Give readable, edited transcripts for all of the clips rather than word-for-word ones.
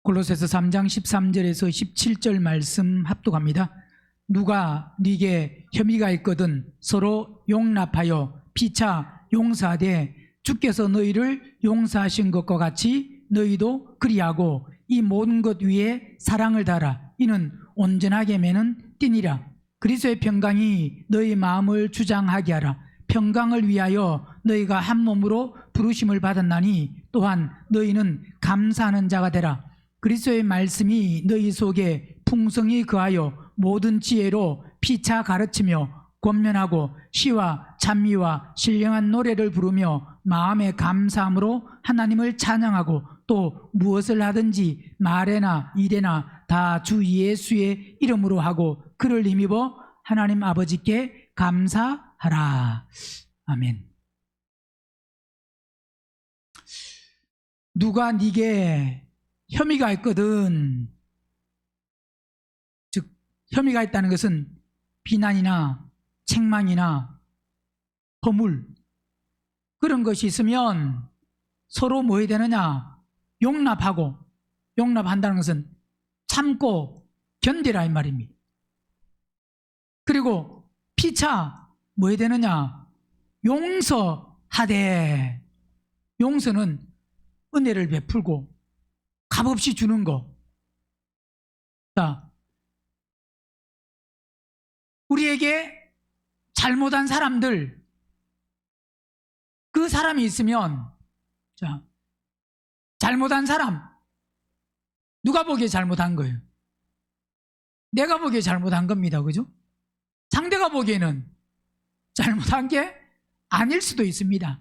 골로새서 3장 13절에서 17절 말씀 합독합니다. 누가 네게 혐의가 있거든 서로 용납하여 피차 용서하되 주께서 너희를 용서하신 것과 같이 너희도 그리하고 이 모든 것 위에 사랑을 달아 이는 온전하게 매는 띠니라. 그리스도의 평강이 너희 마음을 주장하게 하라. 평강을 위하여 너희가 한 몸으로 부르심을 받았나니 또한 너희는 감사하는 자가 되라. 그리스도의 말씀이 너희 속에 풍성히 거하여 모든 지혜로 피차 가르치며 권면하고 시와 찬미와 신령한 노래를 부르며 마음의 감사함으로 하나님을 찬양하고 또 무엇을 하든지 말에나 일에나 다 주 예수의 이름으로 하고 그를 힘입어 하나님 아버지께 감사하라. 아멘. 누가 네게 혐의가 있거든, 즉 혐의가 있다는 것은 비난이나 책망이나 허물 그런 것이 있으면 서로 뭐 해야 되느냐? 용납하고, 용납한다는 것은 참고 견디라 이 말입니다. 그리고 피차 뭐 해야 되느냐? 용서하되. 용서는 은혜를 베풀고 값없이 주는 거. 자, 우리에게 잘못한 사람들, 그 사람이 있으면, 자, 잘못한 사람, 누가 보기에 잘못한 거예요? 내가 보기에 잘못한 겁니다. 그죠? 상대가 보기에는 잘못한 게 아닐 수도 있습니다.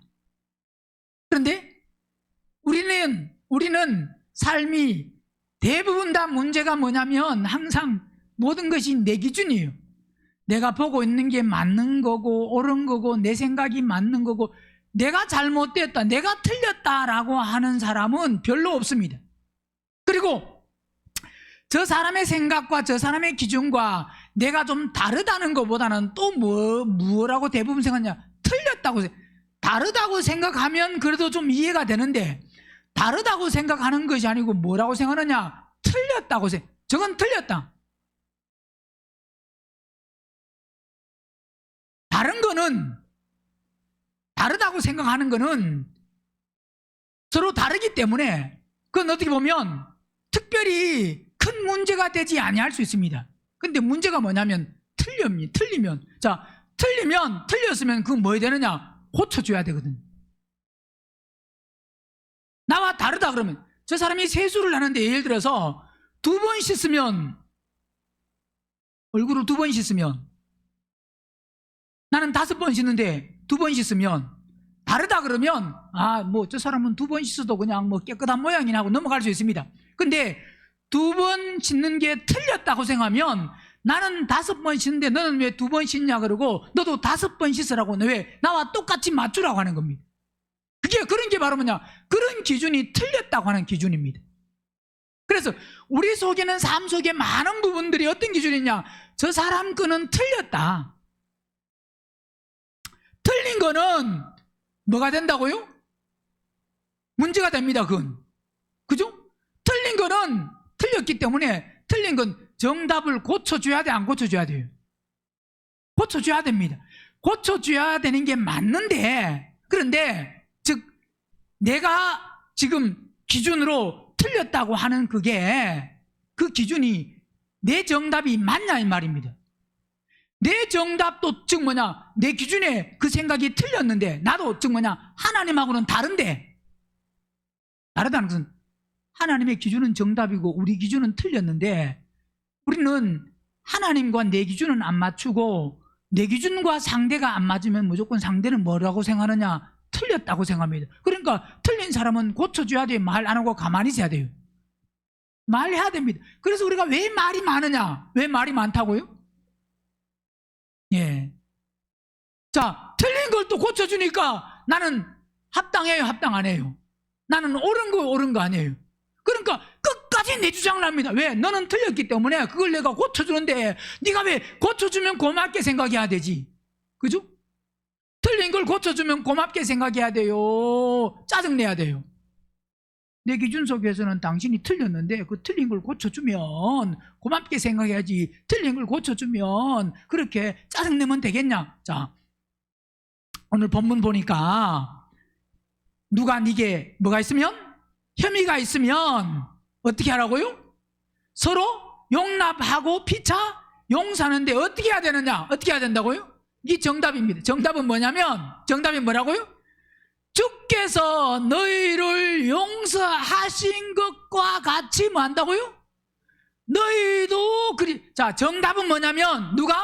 그런데 우리는 삶이 대부분 다 문제가 뭐냐면 항상 모든 것이 내 기준이에요. 내가 보고 있는 게 맞는 거고 옳은 거고 내 생각이 맞는 거고 내가 잘못됐다, 내가 틀렸다라고 하는 사람은 별로 없습니다. 그리고 저 사람의 생각과 저 사람의 기준과 내가 좀 다르다는 것보다는 또 뭐라고 대부분 생각하냐? 틀렸다고. 다르다고 생각하면 그래도 좀 이해가 되는데 다르다고 생각하는 것이 아니고 뭐라고 생각하느냐? 틀렸다고 생각. 저건 틀렸다. 다른 거는, 다르다고 생각하는 거는 서로 다르기 때문에 그건 어떻게 보면 특별히 큰 문제가 되지 아니할 수 있습니다. 근데 문제가 뭐냐면 틀리면, 자, 틀렸으면 그건 뭐 해야 되느냐? 고쳐줘야 되거든. 나와 다르다 그러면, 저 사람이 세수를 하는데 예를 들어서 2번 씻으면, 얼굴을 2번 씻으면, 나는 5번 씻는데 2번 씻으면 다르다 그러면 저 사람은 2번 씻어도 그냥 깨끗한 모양이나 하고 넘어갈 수 있습니다. 근데 2번 씻는 게 틀렸다고 생각하면 나는 5번 씻는데 너는 왜 2번 씻냐 그러고 너도 5번 씻으라고, 왜 나와 똑같이 맞추라고 하는 겁니다. 그런 게 바로 뭐냐? 그런 기준이 틀렸다고 하는 기준입니다. 그래서 우리 속에는 삶 속에 많은 부분들이 어떤 기준이냐? 저 사람 거는 틀렸다. 틀린 거는 뭐가 된다고요? 문제가 됩니다. 그건. 그죠? 틀린 거는 틀렸기 때문에 틀린 건 정답을 고쳐줘야 돼, 안 고쳐줘야 돼요? 고쳐줘야 됩니다. 고쳐줘야 되는 게 맞는데, 그런데 즉 내가 지금 기준으로 틀렸다고 하는 그게, 그 기준이 내 정답이 맞냐 이 말입니다. 내 정답도 즉 뭐냐? 내 기준에 그 생각이 틀렸는데 나도 즉 뭐냐? 하나님하고는 다른데, 다르다는 것은 하나님의 기준은 정답이고 우리 기준은 틀렸는데 우리는 하나님과 내 기준은 안 맞추고 내 기준과 상대가 안 맞으면 무조건 상대는 뭐라고 생각하느냐? 틀렸다고 생각합니다. 그러니까 틀린 사람은 고쳐줘야 돼요. 말 안 하고 가만히 있어야 돼요. 말해야 됩니다. 그래서 우리가 왜 말이 많으냐? 왜 말이 많다고요? 예. 자, 틀린 걸 또 고쳐주니까 나는 합당해요, 합당 안 해요? 나는 옳은 거 아니에요? 그러니까 끝까지 내 주장을 합니다. 왜? 너는 틀렸기 때문에 그걸 내가 고쳐주는데 네가 왜 고쳐주면 고맙게 생각해야 되지? 그죠? 틀린 걸 고쳐주면 고맙게 생각해야 돼요? 짜증내야 돼요? 내 기준 속에서는 당신이 틀렸는데 그 틀린 걸 고쳐주면 고맙게 생각해야지, 틀린 걸 고쳐주면 그렇게 짜증내면 되겠냐. 자, 오늘 본문 보니까 누가 네게 뭐가 있으면, 혐의가 있으면 어떻게 하라고요? 서로 용납하고 피차 용서하는데 어떻게 해야 되느냐? 어떻게 해야 된다고요? 이게 정답입니다. 정답은 뭐냐면, 정답이 뭐라고요? 주께서 너희를 용서하신 것과 같이 뭐 한다고요? 너희도 그리. 자, 정답은 뭐냐면, 누가?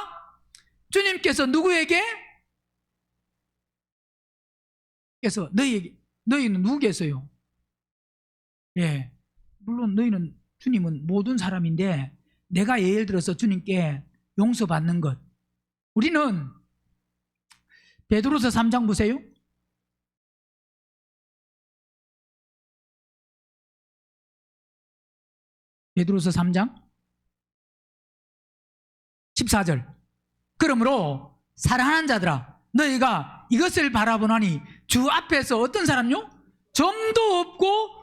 주님께서 누구에게? 그래서 너희는 누구겠어요? 예, 물론 너희는, 주님은 모든 사람인데 내가 예를 들어서 주님께 용서받는 것, 우리는 베드로서 3장 보세요. 베드로서 3장 14절. 그러므로 사랑하는 자들아, 너희가 이것을 바라보나니 주 앞에서 어떤 사람요? 점도 없고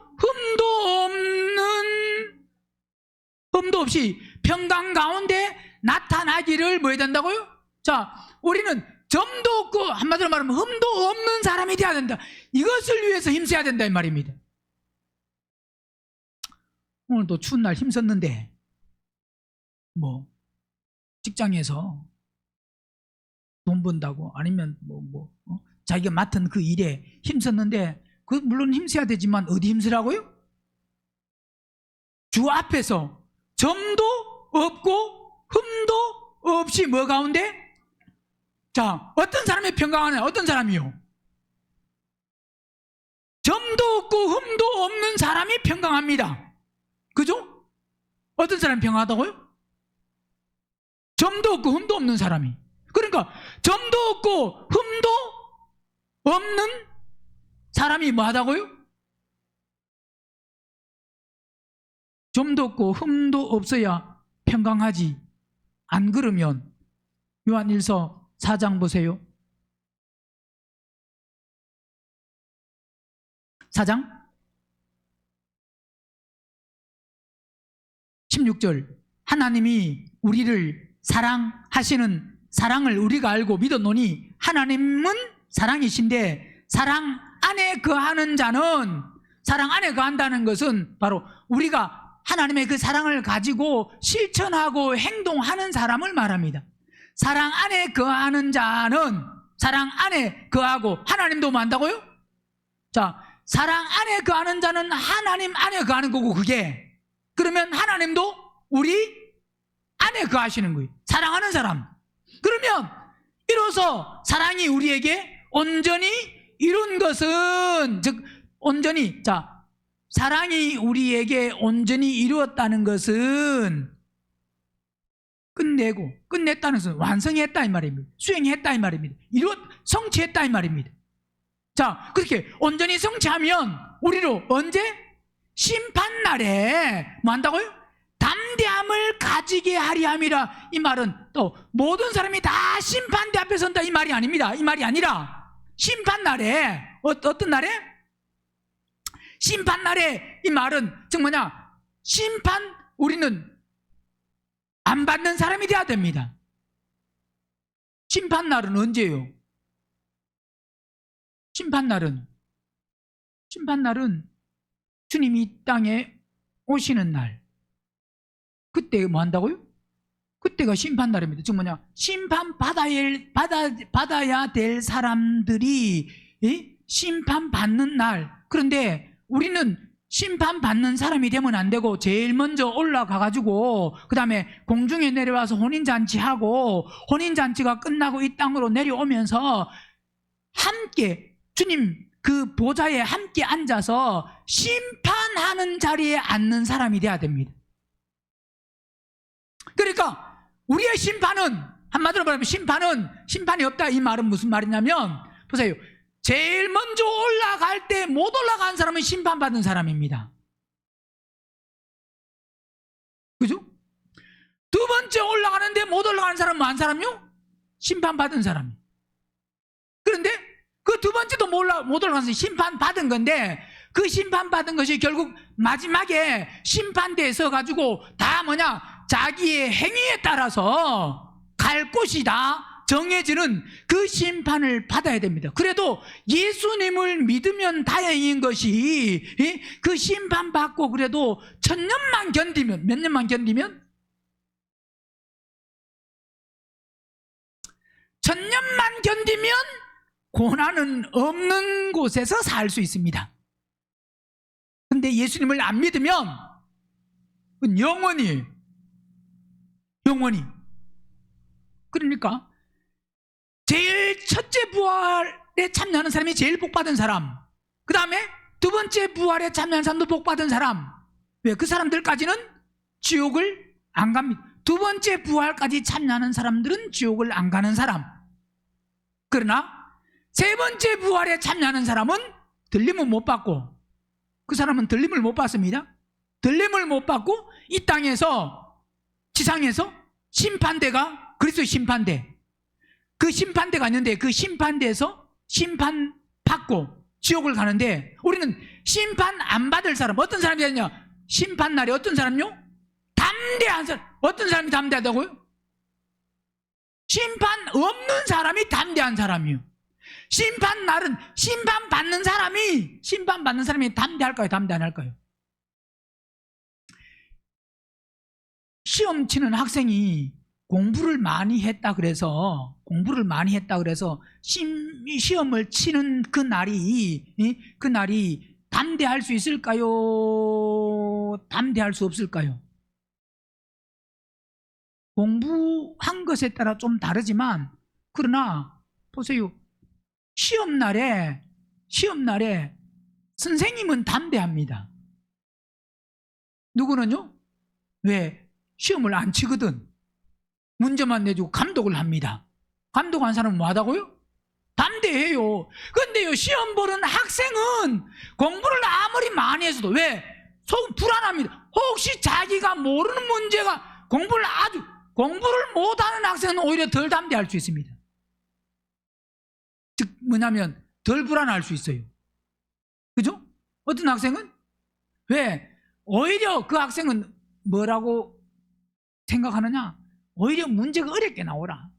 흠도 없이 평강 가운데 나타나기를 뭐 해야 된다고요? 자, 우리는 점도 없고, 한마디로 말하면 흠도 없는 사람이 되어야 된다. 이것을 위해서 힘써야 된다 이 말입니다. 오늘도 추운 날 힘썼는데 뭐 직장에서 돈 번다고, 아니면 자기가 맡은 그 일에 힘썼는데, 그 물론 힘써야 되지만 어디 힘쓰라고요? 주 앞에서 점도 없고 흠도 없이 뭐 가운데? 자, 어떤 사람이 평강하냐? 어떤 사람이요? 점도 없고 흠도 없는 사람이 평강합니다. 그죠? 어떤 사람이 평강하다고요? 점도 없고 흠도 없는 사람이. 그러니까 점도 없고 흠도 없는 사람이 뭐 하다고요? 점도 없고 흠도 없어야 평강하지. 안 그러면 요한일서 4장 보세요. 4장 16절. 하나님이 우리를 사랑하시는 사랑을 우리가 알고 믿었노니 하나님은 사랑이신데 사랑 안에 거하는 자는, 사랑 안에 거한다는 것은 바로 우리가 하나님의 그 사랑을 가지고 실천하고 행동하는 사람을 말합니다. 사랑 안에 거하는 자는 사랑 안에 거하고, 하나님도 뭐 한다고요? 자, 사랑 안에 거하는 자는 하나님 안에 거하는 거고, 그게 그러면 하나님도 우리 안에 거하시는 거예요. 사랑하는 사람. 그러면 이로써 사랑이 우리에게 온전히 이룬 것은, 즉 온전히, 자, 사랑이 우리에게 온전히 이루었다는 것은 끝냈다는 것은 완성했다 이 말입니다. 수행했다 이 말입니다. 성취했다 이 말입니다. 자, 그렇게 온전히 성취하면 우리로 언제? 심판날에 뭐 한다고요? 담대함을 가지게 하리 함이라. 이 말은 또 모든 사람이 다 심판대 앞에 선다 이 말이 아닙니다. 이 말이 아니라 심판날에, 어떤 날에? 심판날에. 이 말은 즉 뭐냐? 심판, 우리는 안 받는 사람이 돼야 됩니다. 심판날은 언제예요? 심판날은 주님이 이 땅에 오시는 날, 그때 뭐 한다고요? 그때가 심판날입니다. 즉 뭐냐? 심판 받아야 될 사람들이 심판받는 날. 그런데 우리는 심판받는 사람이 되면 안 되고 제일 먼저 올라가가지고 그 다음에 공중에 내려와서 혼인잔치하고, 혼인잔치가 끝나고 이 땅으로 내려오면서 함께 주님 그 보좌에 함께 앉아서 심판하는 자리에 앉는 사람이 돼야 됩니다. 그러니까 우리의 심판은, 한마디로 말하면 심판이 없다 이 말은 무슨 말이냐면, 보세요. 제일 먼저 올라갈 때 못 올라간 사람은 심판받은 사람입니다. 그죠? 두 번째 올라가는데 못 올라가는 사람은 뭐 한 사람요? 심판받은 사람. 그런데 그 두 번째도 못 올라가서 심판받은 건데, 그 심판받은 것이 결국 마지막에 심판대에 서가지고 다 자기의 행위에 따라서 갈 곳이 다 정해지는 그 심판을 받아야 됩니다. 그래도 예수님을 믿으면 다행인 것이 그 심판받고 그래도 1000년만 견디면, 몇 년만 견디면? 1000년만 견디면 고난은 없는 곳에서 살 수 있습니다. 근데 예수님을 안 믿으면 영원히 그러니까 제일 첫째 부활에 참여하는 사람이 제일 복받은 사람, 그 다음에 두 번째 부활에 참여하는 사람도 복받은 사람. 왜? 그 사람들까지는 지옥을 안 갑니다. 두 번째 부활까지 참여하는 사람들은 지옥을 안 가는 사람. 그러나 세 번째 부활에 참여하는 사람은 들림은 못 받고, 그 사람은 들림을 못 받습니다. 들림을 못 받고 이 땅에서, 지상에서 심판대가, 그리스도의 심판대, 그 심판대가 있는데 그 심판대에서 심판받고 지옥을 가는데, 우리는 심판 안 받을 사람, 어떤 사람이 되느냐? 심판날에 어떤 사람요? 담대한 사람. 어떤 사람이 담대하다고요? 심판 없는 사람이 담대한 사람이요. 심판날은 심판받는 사람이 담대할까요? 담대 안 할까요? 시험 치는 학생이 공부를 많이 했다 그래서 시험을 치는 그 날이 담대할 수 있을까요? 담대할 수 없을까요? 공부한 것에 따라 좀 다르지만, 그러나 보세요. 시험날에 선생님은 담대합니다. 누구는요? 왜? 시험을 안 치거든. 문제만 내주고 감독을 합니다. 감독한 사람은 뭐하다고요? 담대해요. 근데요, 시험 보는 학생은 공부를 아무리 많이 해서도 왜? 속 불안합니다. 혹시 자기가 모르는 문제가, 공부를 못하는 학생은 오히려 덜 담대할 수 있습니다. 즉 뭐냐면 덜 불안할 수 있어요. 그죠? 어떤 학생은 왜? 오히려 그 학생은 뭐라고 생각하느냐? 오히려 문제가 어렵게 나오라.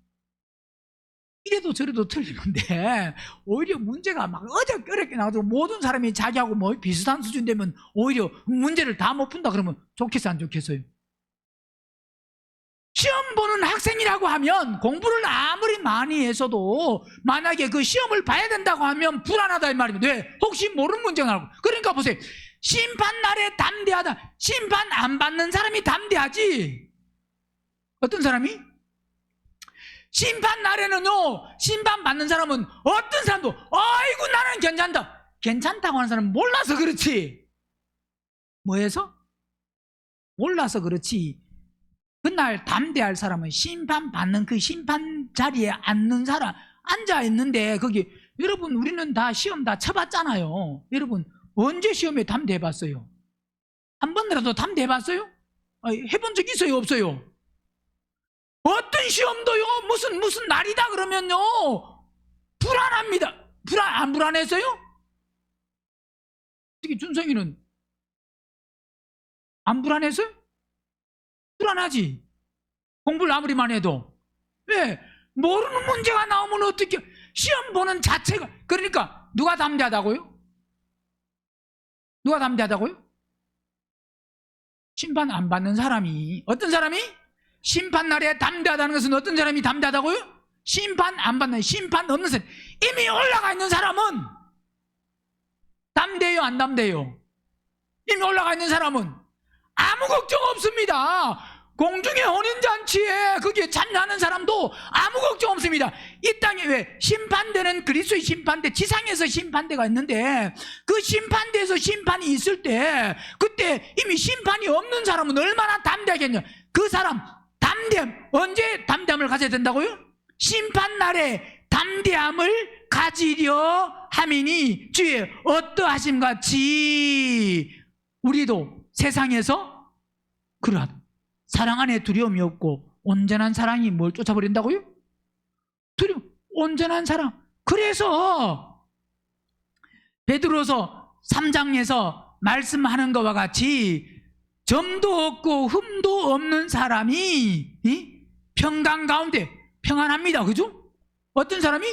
이래도 저래도 틀리는데 오히려 문제가 막 어렵게 나와도 모든 사람이 자기하고 뭐 비슷한 수준 되면 오히려 문제를 다 못 푼다 그러면 좋겠어요, 안 좋겠어요? 시험 보는 학생이라고 하면 공부를 아무리 많이 했어도 만약에 그 시험을 봐야 된다고 하면 불안하다 이 말입니다. 왜? 혹시 모르는 문제가 나오고. 그러니까 보세요. 심판날에 담대하다. 심판 안 받는 사람이 담대하지. 어떤 사람이? 심판날에는요, 심판 받는 사람은 어떤 사람도 아이고 나는 괜찮다. 괜찮다고 하는 사람은 몰라서 그렇지. 뭐해서? 몰라서 그렇지. 그날 담대할 사람은 심판받는 그 심판 자리에 앉아 있는데, 거기, 여러분, 우리는 다 시험 다 쳐봤잖아요. 여러분, 언제 시험에 담대해봤어요? 한 번이라도 담대해봤어요? 해본 적 있어요? 없어요? 어떤 시험도요, 무슨 날이다 그러면요, 불안합니다. 안 불안했어요? 특히 준성이는 안 불안했어요? 불안하지. 공부를 아무리 많이 해도. 왜? 모르는 문제가 나오면 어떻게, 시험 보는 자체가. 그러니까 누가 담대하다고요? 누가 담대하다고요? 심판 안 받는 사람이. 어떤 사람이? 심판날에 담대하다는 것은 어떤 사람이 담대하다고요? 심판 안 받는, 심판 없는 사람. 이미 올라가 있는 사람은 담대해요, 안 담대해요? 이미 올라가 있는 사람은 아무 걱정 없습니다. 공중의 혼인잔치에 거기에 참여하는 사람도 아무 걱정 없습니다. 이 땅에 왜? 심판대는 그리스도의 심판대, 지상에서 심판대가 있는데 그 심판대에서 심판이 있을 때 그때 이미 심판이 없는 사람은 얼마나 담대하겠냐. 그 사람 담대함, 언제 담대함을 가져야 된다고요? 심판날에 담대함을 가지려 함이니 주의 어떠하심 같이 우리도 세상에서 그러하다. 사랑 안에 두려움이 없고 온전한 사랑이 뭘 쫓아버린다고요? 온전한 사랑. 그래서 베드로서 3장에서 말씀하는 것과 같이 점도 없고 흠도 없는 사람이 평강 가운데 평안합니다. 그죠? 어떤 사람이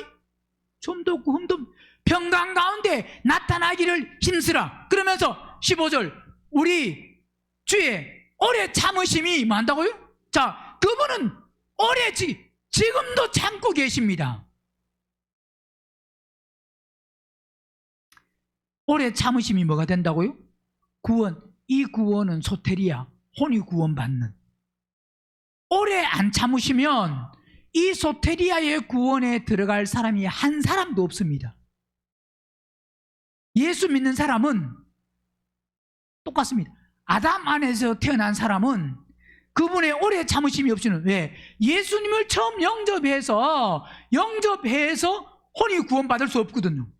점도 없고 흠도 없는 평강 가운데 나타나기를 힘쓰라. 그러면서 15절 우리 주의 오래 참으심이 많다고요? 자, 그분은 오래 지금도 참고 계십니다. 오래 참으심이 뭐가 된다고요? 구원. 이 구원은 소테리아, 혼이 구원받는. 오래 안 참으시면 이 소테리아의 구원에 들어갈 사람이 한 사람도 없습니다. 예수 믿는 사람은 똑같습니다. 아담 안에서 태어난 사람은 그분의 오래 참으심이 없이는, 왜? 예수님을 처음 영접해서 혼이 구원받을 수 없거든요.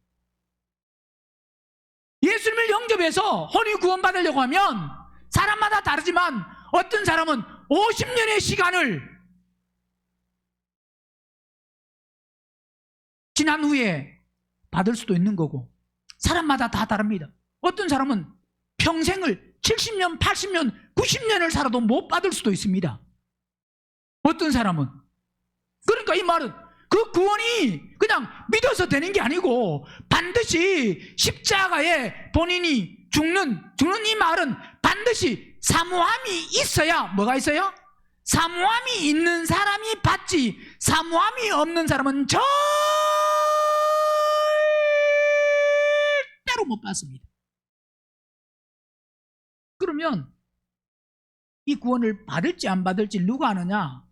예수님을 영접해서 혼이 구원받으려고 하면 사람마다 다르지만 어떤 사람은 50년의 시간을 지난 후에 받을 수도 있는 거고, 사람마다 다 다릅니다. 어떤 사람은 평생을 70년, 80년, 90년을 살아도 못 받을 수도 있습니다. 어떤 사람은. 그러니까 이 말은 그 구원이 그냥 믿어서 되는 게 아니고 반드시 십자가에 본인이 죽는 이 말은 반드시 사모함이 있어야, 뭐가 있어요? 사모함이 있는 사람이 받지, 사모함이 없는 사람은 절대로 못 받습니다. 그러면 이 구원을 받을지 안 받을지 누가 아느냐?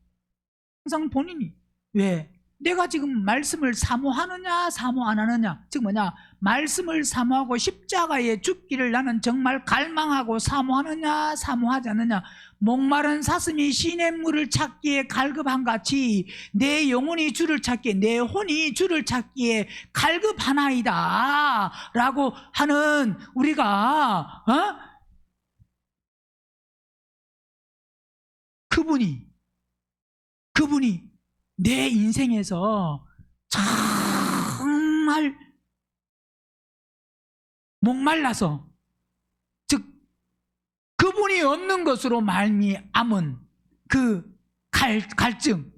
항상 본인이. 왜? 내가 지금 말씀을 사모하느냐 사모 안 하느냐. 즉 뭐냐? 말씀을 사모하고 십자가에 죽기를 나는 정말 갈망하고 사모하느냐 사모하지 않느냐. 목마른 사슴이 시냇물을 찾기에 갈급한 같이 내 영혼이 주를 찾기에, 내 혼이 주를 찾기에 갈급하나이다 라고 하는 우리가 그분이 내 인생에서 정말 목말라서, 즉 그분이 없는 것으로 말미암은 그 갈증,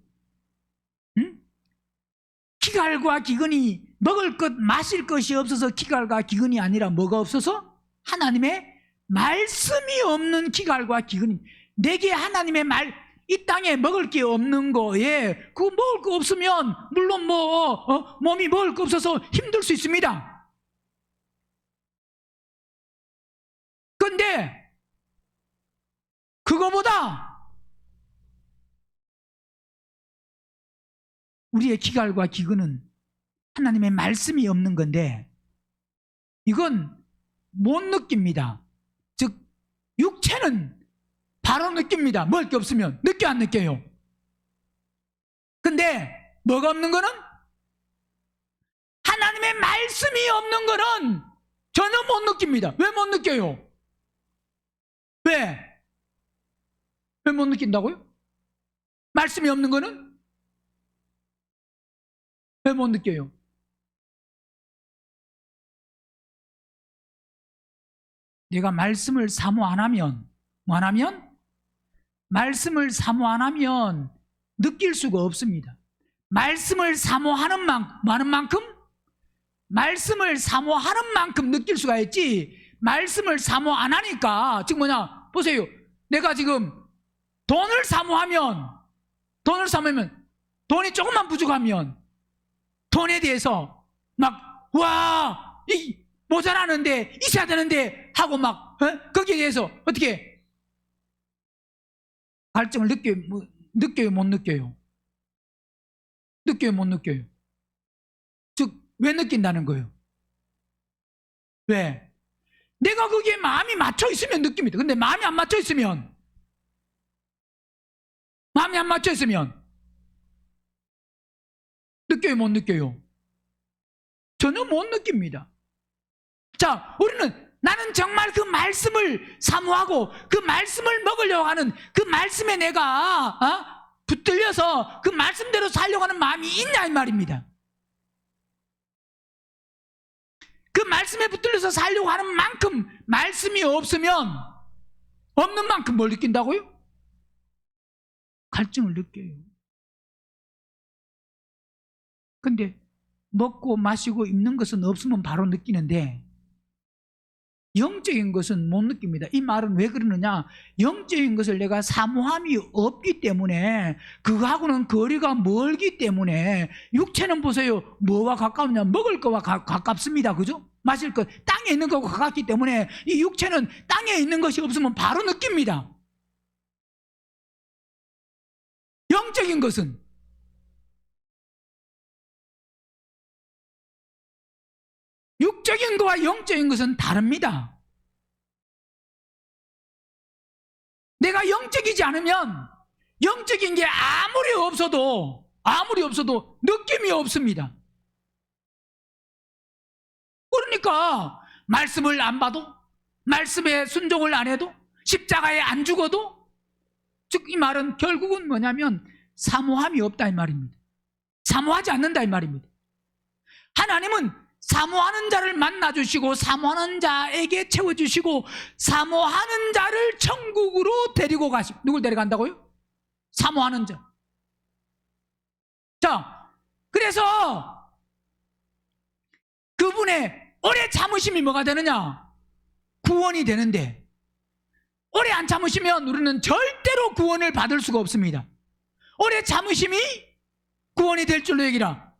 기갈과 기근이, 먹을 것 마실 것이 없어서 기갈과 기근이 아니라 뭐가 없어서? 하나님의 말씀이 없는 기갈과 기근이. 내게 하나님의 이 땅에 먹을 게 없는 거에, 그 먹을 거 없으면 물론 몸이 먹을 거 없어서 힘들 수 있습니다. 그런데 그거보다 우리의 기갈과 기근은 하나님의 말씀이 없는 건데, 이건 못 느낍니다. 즉 육체는 바로 느낍니다. 먹을 게 없으면. 느껴 안 느껴요? 근데 뭐가 없는 거는? 하나님의 말씀이 없는 거는 전혀 못 느낍니다. 왜 못 느껴요? 왜 못 느낀다고요? 말씀이 없는 거는? 왜 못 느껴요? 내가 말씀을 사모 안 하면, 뭐 안 하면? 말씀을 사모 안 하면 느낄 수가 없습니다. 말씀을 사모하는 만큼 말씀을 사모하는 만큼 느낄 수가 있지, 말씀을 사모 안 하니까, 즉 뭐냐? 보세요. 내가 지금 돈을 사모하면 돈이 조금만 부족하면 돈에 대해서 이 모자라는데, 있어야 되는데 하고 거기에 대해서 어떻게 갈증을 느껴요, 못 느껴요? 느껴요, 못 느껴요? 즉 왜 느낀다는 거예요? 왜? 내가 거기에 마음이 맞춰 있으면 느낍니다. 근데 마음이 안 맞춰 있으면 느껴요, 못 느껴요? 전혀 못 느낍니다. 자, 나는 정말 그 말씀을 사모하고 그 말씀을 먹으려고 하는, 그 말씀에 내가 붙들려서 그 말씀대로 살려고 하는 마음이 있냐 이 말입니다. 그 그 말씀에 붙들려서 살려고 하는 만큼 말씀이 없으면 없는 만큼 뭘 느낀다고요? 갈증을 느껴요. 근데 먹고 마시고 입는 것은 없으면 바로 느끼는데 영적인 것은 못 느낍니다. 이 말은 왜 그러느냐? 영적인 것을 내가 사모함이 없기 때문에, 그거하고는 거리가 멀기 때문에. 육체는 보세요, 뭐와 가까우냐? 먹을 거와 가깝습니다. 그죠? 마실 것, 땅에 있는 것과 가깝기 때문에 이 육체는 땅에 있는 것이 없으면 바로 느낍니다. 영적인 것은 육적인 것과 영적인 것은 다릅니다. 내가 영적이지 않으면 영적인 게 아무리 없어도 느낌이 없습니다. 그러니까 말씀을 안 봐도, 말씀에 순종을 안 해도, 십자가에 안 죽어도, 즉 이 말은 결국은 뭐냐면 사모함이 없다 이 말입니다. 사모하지 않는다 이 말입니다. 하나님은 사모하는 자를 만나주시고 사모하는 자에게 채워주시고 사모하는 자를 천국으로 데리고 가시고. 누굴 데려간다고요? 사모하는 자. 자, 그래서 그분의 오래 참으심이 뭐가 되느냐? 구원이 되는데, 오래 안 참으시면 우리는 절대로 구원을 받을 수가 없습니다. 오래 참으심이 구원이 될 줄로 여기라.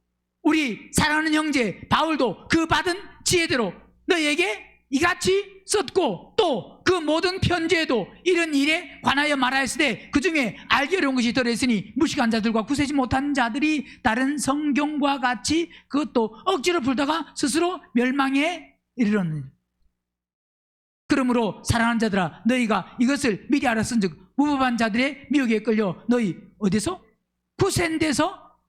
우리 사랑하는 형제 바울도 그 받은 지혜대로 너에게 이같이 썼고, 또 그 모든 편지에도 이런 일에 관하여 말하였으되 그 중에 알기 어려운 것이 들어있으니 무식한 자들과 구세지 못한 자들이 다른 성경과 같이 그것도 억지로 풀다가 스스로 멸망에 이르렀느니라. 그러므로 사랑하는 자들아, 너희가 이것을 미리 알았은즉 무법한 자들의 미혹에 끌려 너희 어디서? 구센돼서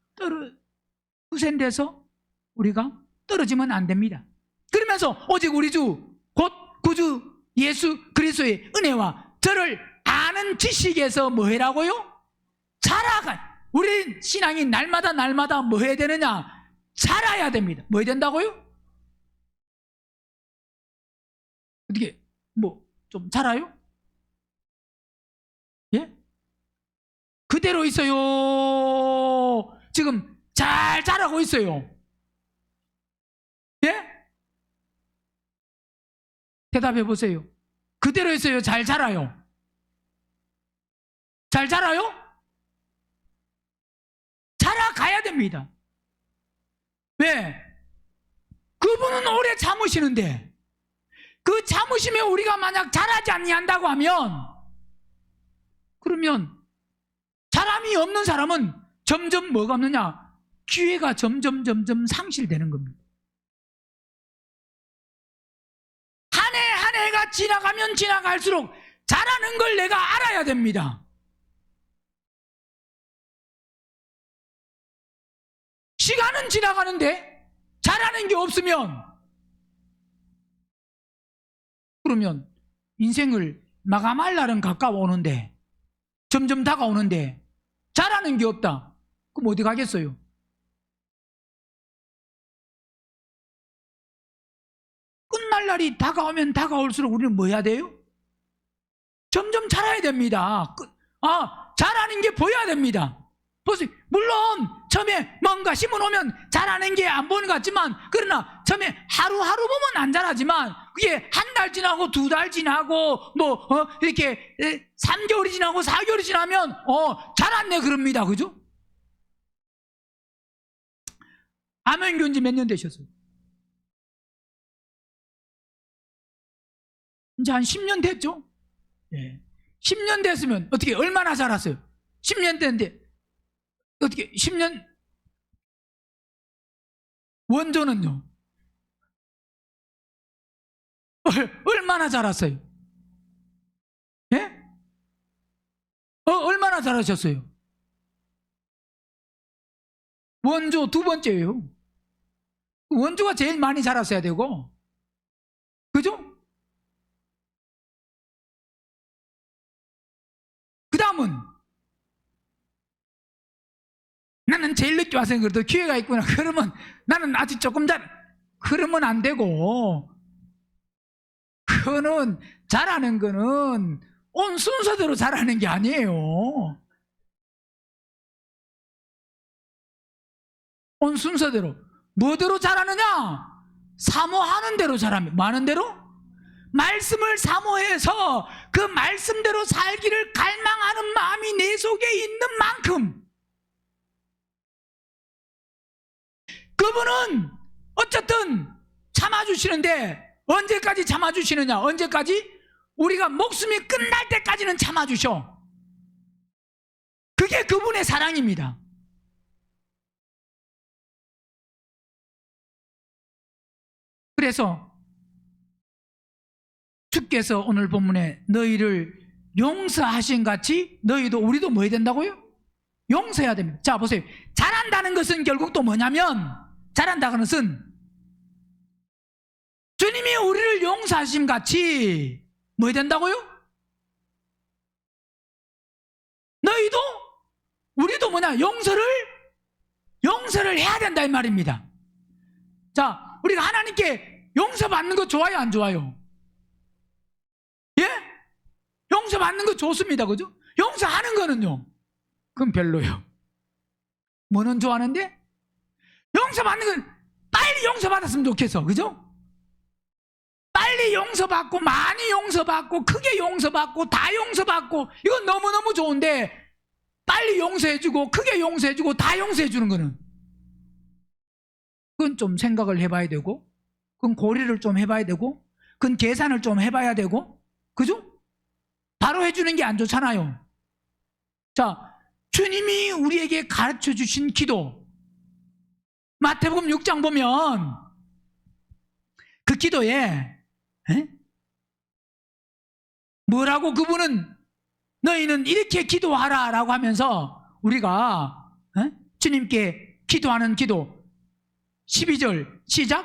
우리가 떨어지면 안 됩니다. 그러면서 오직 우리 주 곧 구주 예수 그리스도의 은혜와 저를 아는 지식에서 뭐 해라고요? 자라가. 우리 신앙이 날마다 뭐 해야 되느냐? 자라야 됩니다. 뭐 해야 된다고요? 어떻게 뭐 좀 자라요? 예? 그대로 있어요? 지금 잘 자라고 있어요? 예? 대답해 보세요. 그대로 있어요? 잘 자라요? 잘 자라요? 자라가야 됩니다. 왜? 그분은 오래 참으시는데, 그 참으심에 우리가 만약 자라지 아니한다고 하면, 그러면 사람이 없는 사람은 점점 뭐가 없느냐? 기회가 점점 상실되는 겁니다. 한 해가 지나가면 지나갈수록 자라는 걸 내가 알아야 됩니다. 시간은 지나가는데 자라는 게 없으면, 그러면 인생을 마감할 날은 가까워오는데, 점점 다가오는데 자라는 게 없다. 그럼 어디 가겠어요? 끝날 날이 다가오면 다가올수록 우리는 뭐 해야 돼요? 점점 자라야 됩니다. 자라는 게 보여야 됩니다. 보세요. 물론 처음에 뭔가 심어놓으면 자라는 게 안 보이는 것 같지만, 그러나 처음에 하루하루 보면 안 자라지만 그게 한 달 지나고 두 달 지나고 이렇게 3개월이 지나고 4개월이 지나면 자랐네 그럽니다. 그죠? 암연교인 지 몇 년 되셨어요? 이제 한 10년 됐죠? 예. 10년 됐으면 어떻게 얼마나 자랐어요? 10년 됐는데 어떻게 10년 원조는요? 얼마나 자랐어요? 예? 얼마나 자라셨어요? 원조 두 번째예요. 원조가 제일 많이 자랐어야 되고, 그죠? 그 다음은 나는 제일 늦게 와서 그래도 기회가 있구나. 그러면 나는 아직 조금 그러면 안 되고, 그거는 잘하는 거는 온 순서대로 잘하는 게 아니에요. 온 순서대로. 뭐대로 잘하느냐? 사모하는 대로 잘합니다. 뭐 하는 대로? 말씀을 사모해서 그 말씀대로 살기를 갈망하는 마음이 내 속에 있는 만큼 그분은 어쨌든 참아주시는데, 언제까지 참아주시느냐? 언제까지? 우리가 목숨이 끝날 때까지는 참아주셔. 그게 그분의 사랑입니다. 그래서 주께서 오늘 본문에 너희를 용서하신 같이 너희도, 우리도 뭐 해야 된다고요? 용서해야 됩니다. 자, 보세요. 잘한다는 것은 결국 또 뭐냐면, 잘한다는 것은 주님이 우리를 용서하신 같이 뭐 해야 된다고요? 너희도, 우리도 뭐냐? 용서를 해야 된다 이 말입니다. 자, 우리가 하나님께 용서받는 거 좋아요, 안 좋아요? 예? 용서받는 거 좋습니다. 그죠? 용서하는 거는요, 그건 별로예요. 뭐는 좋아하는데? 용서받는 건 빨리 용서받았으면 좋겠어. 그죠? 빨리 용서받고, 많이 용서받고, 크게 용서받고, 다 용서받고, 이건 너무너무 좋은데, 빨리 용서해주고, 크게 용서해주고, 다 용서해주는 거는, 그건 좀 생각을 해봐야 되고, 그건 고려를 좀 해봐야 되고, 그건 계산을 좀 해봐야 되고, 그죠? 바로 해주는 게 안 좋잖아요. 자, 주님이 우리에게 가르쳐 주신 기도, 마태복음 6장 보면 그 기도에 뭐라고 그분은 너희는 이렇게 기도하라 라고 하면서 우리가 주님께 기도하는 기도, 12절 시작.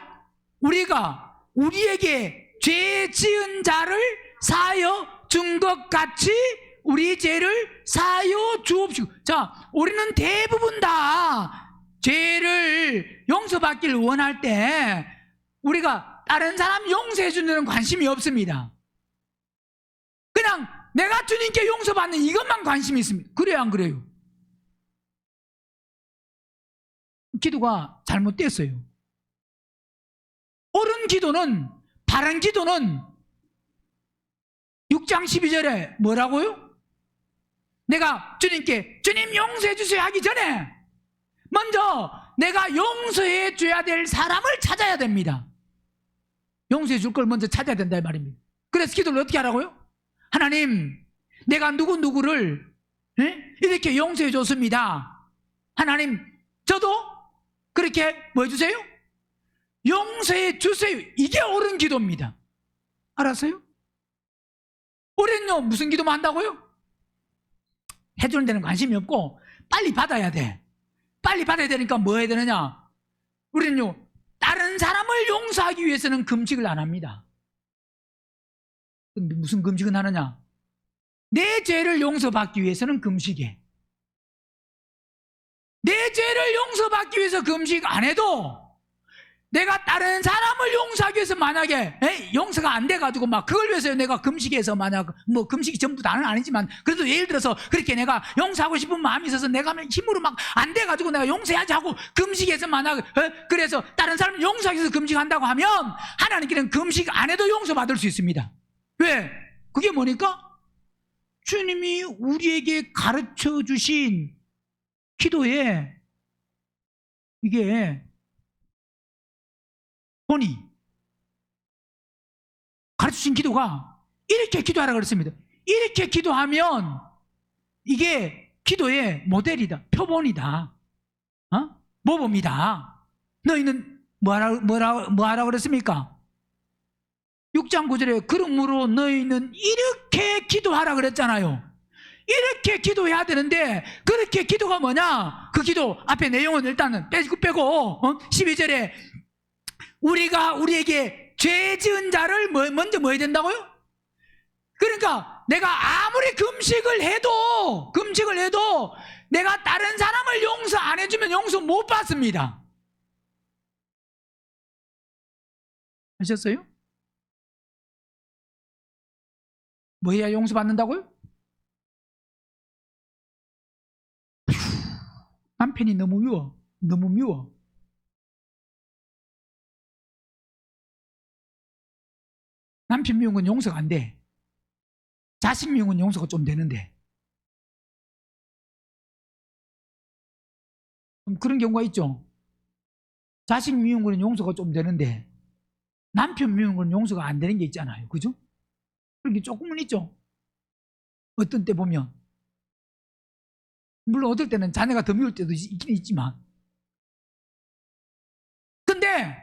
우리가 우리에게 죄 지은 자를 사하여 준 것 같이 우리 죄를 사하여 주옵시고. 자, 우리는 대부분 다 죄를 용서받기를 원할 때 우리가 다른 사람 용서해 주는 데는 관심이 없습니다. 그냥 내가 주님께 용서받는 이것만 관심이 있습니다. 그래요, 안 그래요? 기도가 잘못됐어요. 옳은 기도는, 바른 기도는 6장 12절에 뭐라고요? 내가 주님께 주님 용서해 주세요 하기 전에 먼저 내가 용서해 줘야 될 사람을 찾아야 됩니다. 용서해 줄 걸 먼저 찾아야 된다 이 말입니다. 그래서 기도를 어떻게 하라고요? 하나님, 내가 누구누구를 이렇게 용서해 줬습니다. 하나님, 저도 그렇게 뭐 해주세요? 용서해 주세요. 이게 옳은 기도입니다. 알았어요? 우리는요, 무슨 기도만 한다고요? 해주는 데는 관심이 없고 빨리 받아야 돼. 빨리 받아야 되니까 뭐 해야 되느냐? 우리는요, 다른 사람을 용서하기 위해서는 금식을 안 합니다. 근데 무슨 금식은 하느냐? 내 죄를 용서받기 위해서는 금식해. 내 죄를 용서받기 위해서 금식 안 해도 내가 다른 사람을 용서하기 위해서 만약에 용서가 안 돼가지고 막 그걸 위해서 내가 금식해서 만약 뭐 금식이 전부 다는 아니지만 그래도 예를 들어서 그렇게 내가 용서하고 싶은 마음이 있어서 내가 힘으로 막 안 돼가지고 내가 용서해야지 하고 금식해서 만약 그래서 다른 사람을 용서하기 위해서 금식한다고 하면 하나님께는 금식 안 해도 용서받을 수 있습니다. 왜? 그게 뭐니까? 주님이 우리에게 가르쳐 주신 기도에 이게 본이 가르쳐주신 기도가 이렇게 기도하라 그랬습니다. 이렇게 기도하면 이게 기도의 모델이다, 표본이다, 모범이다. 너희는 뭐하라 그랬습니까? 6장 9절에 그러므로 너희는 이렇게 기도하라 그랬잖아요. 이렇게 기도해야 되는데 그렇게 기도가 뭐냐? 그 기도 앞에 내용은 일단은 빼고 12절에 우리가 우리에게 죄 지은 자를 먼저 뭐 해야 된다고요? 그러니까 내가 아무리 금식을 해도 내가 다른 사람을 용서 안 해주면 용서 못 받습니다. 하셨어요? 뭐 해야 용서받는다고요? 남편이 너무 미워. 너무 미워. 남편 미운 건 용서가 안 돼. 자식 미운 건 용서가 좀 되는데. 그런 경우가 있죠. 자식 미운 거는 용서가 좀 되는데 남편 미운 건 용서가 안 되는 게 있잖아요. 그죠? 그런 게 조금은 있죠. 어떤 때 보면. 물론 어떨 때는 자녀가 더 미울 때도 있긴 있지만. 근데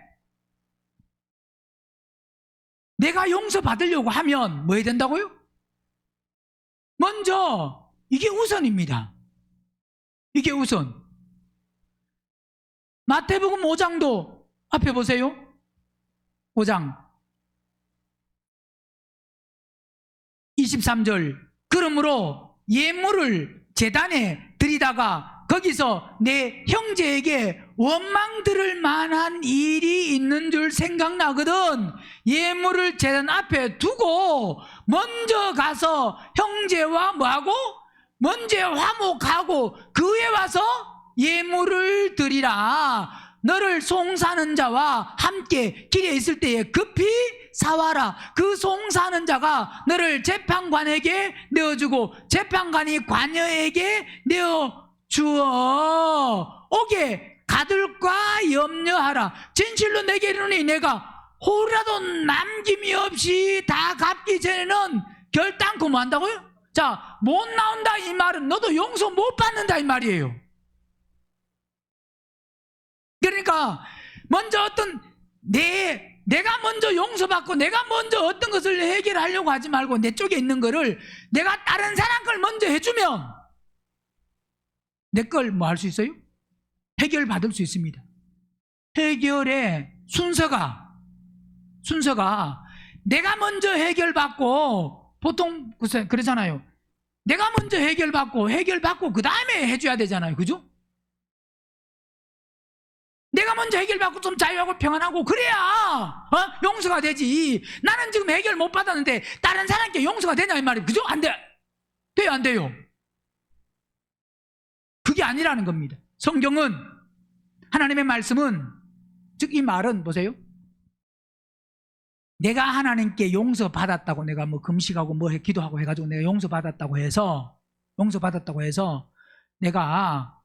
내가 용서받으려고 하면 뭐 해야 된다고요? 먼저 이게 우선입니다. 이게 우선. 마태복음 5장도 앞에 보세요. 5장 23절. 그러므로 예물을 제단에 드리다가 거기서 내 형제에게 원망 들을 만한 일이 있는 줄 생각나거든 예물을 제단 앞에 두고 먼저 가서 형제와 뭐하고? 먼저 화목하고 그 후에 와서 예물을 드리라. 너를 송사하는 자와 함께 길에 있을 때에 급히 사와라. 그 송사하는 자가 너를 재판관에게 내어주고 재판관이 관여에게 내어주어 오게 가둘까 염려하라. 진실로 내게 이르노니 내가 호라도 남김이 없이 다 갚기 전에는 결단코 뭐 한다고요? 자, 못 나온다 이 말은 너도 용서 못 받는다 이 말이에요. 그러니까 먼저 내가 먼저 용서받고 내가 먼저 어떤 것을 해결하려고 하지 말고 내 쪽에 있는 거를 내가 다른 사람 걸 먼저 해주면 내 걸 뭐 할 수 있어요? 해결받을 수 있습니다. 해결의 순서가 내가 먼저 해결받고 보통 그러잖아요. 내가 먼저 해결받고 그 다음에 해줘야 되잖아요. 그죠? 내가 먼저 해결받고 좀 자유하고 평안하고 그래야 용서가 되지. 나는 지금 해결 못 받았는데 다른 사람께 용서가 되냐 이 말이에요. 그죠? 안 돼. 돼요 안 돼요? 그게 아니라는 겁니다. 성경은 하나님의 말씀은 즉 이 말은 보세요. 내가 하나님께 용서받았다고 내가 뭐 금식하고 뭐 기도하고 해가지고 내가 용서받았다고 해서 내가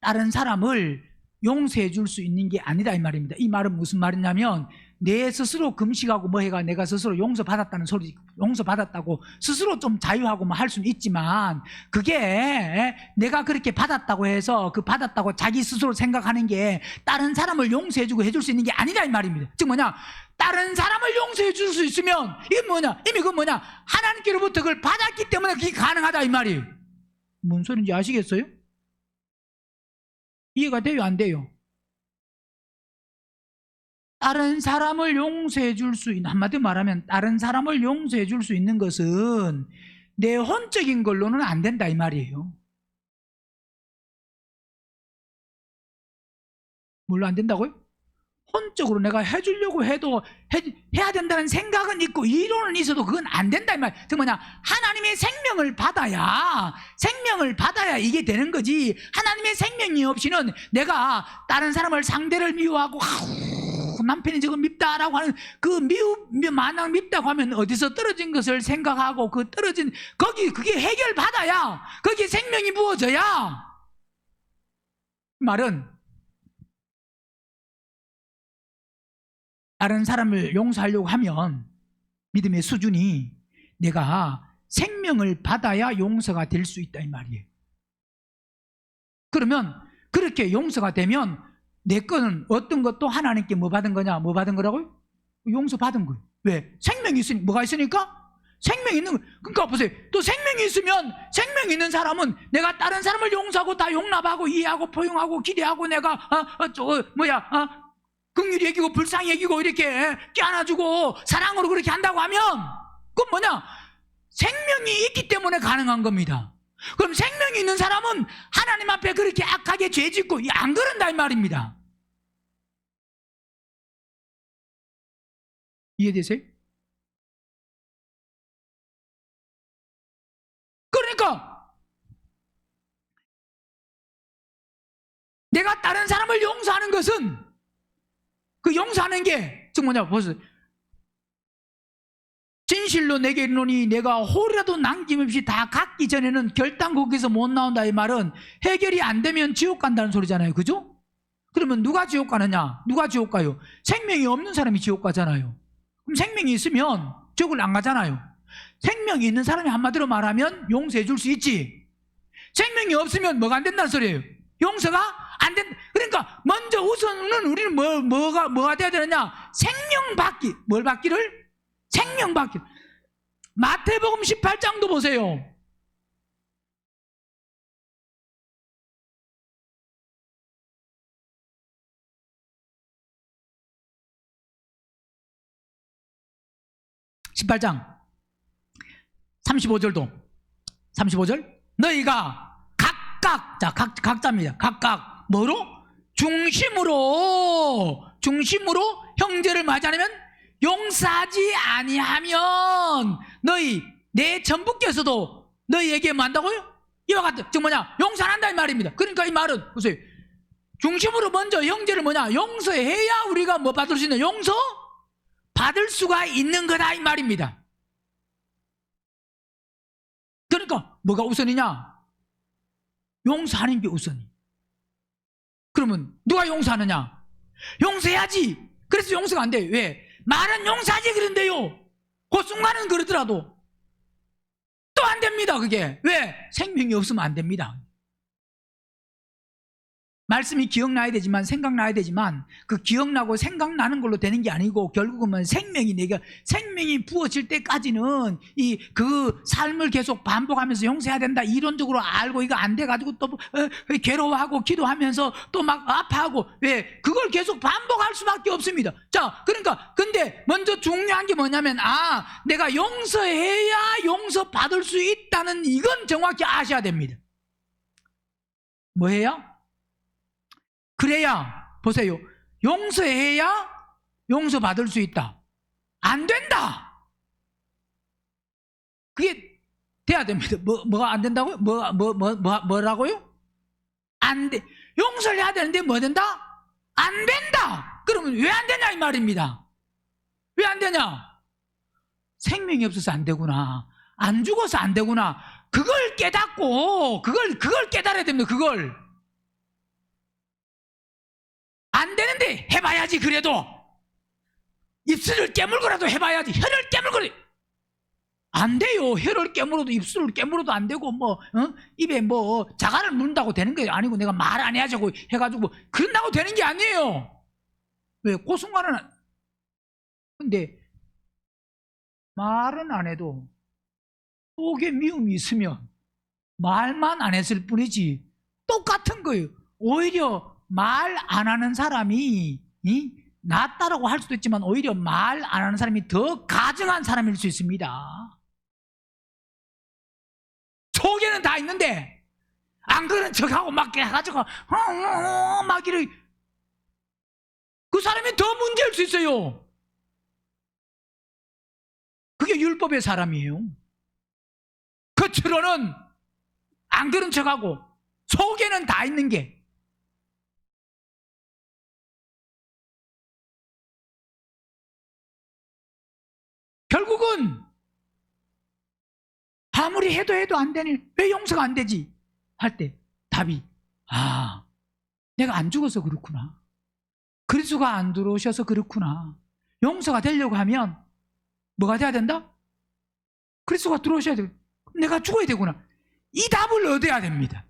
다른 사람을 용서해 줄 수 있는 게 아니다 이 말입니다. 이 말은 무슨 말이냐면 내 스스로 금식하고 뭐 해가 내가 스스로 용서받았다는 소리, 용서받았다고 스스로 좀 자유하고 뭐 할 수는 있지만 그게 내가 그렇게 받았다고 해서 그 받았다고 자기 스스로 생각하는 게 다른 사람을 용서해 주고 해줄 수 있는 게 아니다 이 말입니다. 즉 뭐냐, 다른 사람을 용서해 줄 수 있으면 이게 뭐냐, 이미 그건 뭐냐, 하나님께로부터 그걸 받았기 때문에 그게 가능하다 이 말이에요. 뭔 소리인지 아시겠어요? 이해가 돼요 안 돼요? 다른 사람을 용서해 줄 수 있는, 한마디로 말하면 다른 사람을 용서해 줄 수 있는 것은 내 혼적인 걸로는 안 된다 이 말이에요. 뭘로 안 된다고요? 혼적으로 내가 해주려고 해도 해야 된다는 생각은 있고 이론은 있어도 그건 안 된다 이 말. 즉 뭐냐, 하나님의 생명을 받아야 이게 되는 거지. 하나님의 생명이 없이는 내가 다른 사람을 상대를 미워하고 남편이 지금 밉다라고 하는 그 마냥 밉다고 하면 어디서 떨어진 것을 생각하고 그 떨어진 그게 해결받아야 거기에 생명이 부어져야. 말은 다른 사람을 용서하려고 하면 믿음의 수준이 내가 생명을 받아야 용서가 될 수 있다 이 말이에요. 그러면 그렇게 용서가 되면 내 거는 어떤 것도 하나님께 뭐 받은 거냐? 뭐 받은 거라고요? 용서 받은 거예요. 왜? 생명이 있으니까. 뭐가 있으니까? 생명이 있는 거예요. 그러니까 보세요. 또 생명이 있으면, 생명이 있는 사람은 내가 다른 사람을 용서하고 다 용납하고 이해하고 포용하고 기대하고 내가 긍휼히 여기고 불쌍히 여기고 이렇게 껴안아주고 사랑으로 그렇게 한다고 하면 그건 뭐냐? 생명이 있기 때문에 가능한 겁니다. 그럼 생명이 있는 사람은 하나님 앞에 그렇게 악하게 죄짓고 안 그런다 이 말입니다. 이해되세요? 그러니까 내가 다른 사람을 용서하는 것은 그 용서하는 게 즉 뭐냐 보세요. 진실로 내게 이르노니 내가 홀이라도 남김없이 다 갚기 전에는 결단 거기서 못 나온다. 이 말은 해결이 안 되면 지옥 간다는 소리잖아요. 그죠? 그러면 누가 지옥 가느냐? 누가 지옥 가요? 생명이 없는 사람이 지옥 가잖아요. 그럼 생명이 있으면 지옥을 안 가잖아요. 생명이 있는 사람이 한마디로 말하면 용서해 줄 수 있지. 생명이 없으면 뭐가 안 된다는 소리예요? 용서가 안 된다. 그러니까 먼저 우선은 우리는 뭐가 돼야 되느냐? 생명 받기. 뭘 받기를? 생명 받기. 마태복음 18장도 보세요. (18장) 35절도 35절 너희가 각각 자 각자입니다. 각각 뭐로? 중심으로 형제를 맞이하면 용서하지 아니하면 너희 내 전부께서도 너희에게 뭐 한다고요? 이와 같은 즉 뭐냐? 용서 안 한다 이 말입니다. 그러니까 이 말은 보세요. 중심으로 먼저 형제를 뭐냐? 용서해야 우리가 뭐 받을 수 있는 용서 받을 수가 있는 거다 이 말입니다. 그러니까 뭐가 우선이냐? 용서하는 게 우선이. 그러면 누가 용서하느냐? 용서해야지. 그래서 용서가 안 돼. 왜? 말은 용서하지 그런데요. 그 순간은 그러더라도 또 안 됩니다. 그게 왜? 생명이 없으면 안 됩니다. 말씀이 기억나야 되지만 생각나야 되지만 그 기억나고 생각나는 걸로 되는 게 아니고 결국은 생명이 부어질 때까지는 그 삶을 계속 반복하면서 용서해야 된다 이론적으로 알고 이거 안 돼가지고 또 괴로워하고 기도하면서 또 막 아파하고 왜 그걸 계속 반복할 수밖에 없습니다. 자 그러니까 근데 먼저 중요한 게 뭐냐면 내가 용서해야 용서받을 수 있다는 이건 정확히 아셔야 됩니다. 뭐 해야? 그래야 보세요. 용서해야 용서받을 수 있다. 안 된다. 그게 돼야 됩니다. 뭐가 안 된다고요? 뭐라고요? 안 돼. 용서를 해야 되는데 뭐 된다? 안 된다. 그러면 왜 안 되냐 이 말입니다. 왜 안 되냐? 생명이 없어서 안 되구나. 안 죽어서 안 되구나. 그걸 깨닫고 그걸 깨달아야 됩니다. 그걸. 안 되는데 해봐야지. 그래도 입술을 깨물고라도 해봐야지. 혀를 깨물고 안 돼요. 혀를 깨물어도 입술을 깨물어도 안 되고 입에 자갈을 문다고 되는 게 아니고 내가 말 안 해야지 해가지고 그런다고 되는 게 아니에요. 왜? 그 순간은 근데 말은 안 해도 속에 미움이 있으면 말만 안 했을 뿐이지 똑같은 거예요. 오히려 말 안 하는 사람이 낫다라고 할 수도 있지만 오히려 말 안 하는 사람이 더 가증한 사람일 수 있습니다. 속에는 다 있는데 안 그런 척하고 막 해가지고 막 이래 그 사람이 더 문제일 수 있어요. 그게 율법의 사람이에요. 겉으로는 안 그런 척하고 속에는 다 있는 게 결국은 아무리 해도 안 되니 왜 용서가 안 되지? 할 때 답이 내가 안 죽어서 그렇구나. 그리스도가 안 들어오셔서 그렇구나. 용서가 되려고 하면 뭐가 돼야 된다? 그리스도가 들어오셔야 돼. 내가 죽어야 되구나. 이 답을 얻어야 됩니다.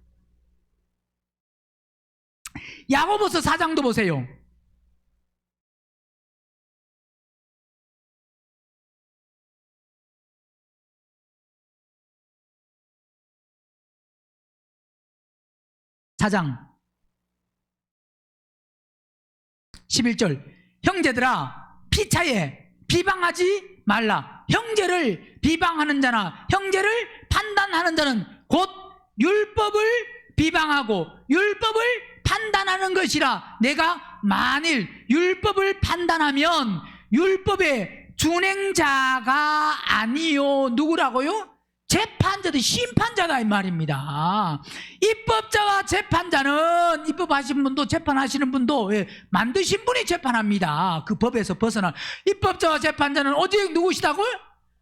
야고보서 4장도 보세요. (4장) 11절 형제들아 피차에 비방하지 말라. 형제를 비방하는 자나 형제를 판단하는 자는 곧 율법을 비방하고 율법을 판단하는 것이라. 내가 만일 율법을 판단하면 율법에 준행자가 아니요. 누구라고요? 재판자도 심판자다 이 말입니다. 입법자와 재판자는 입법하신 분도 재판하시는 분도 만드신 분이 재판합니다. 그 법에서 벗어나. 입법자와 재판자는 오직 누구시다고요?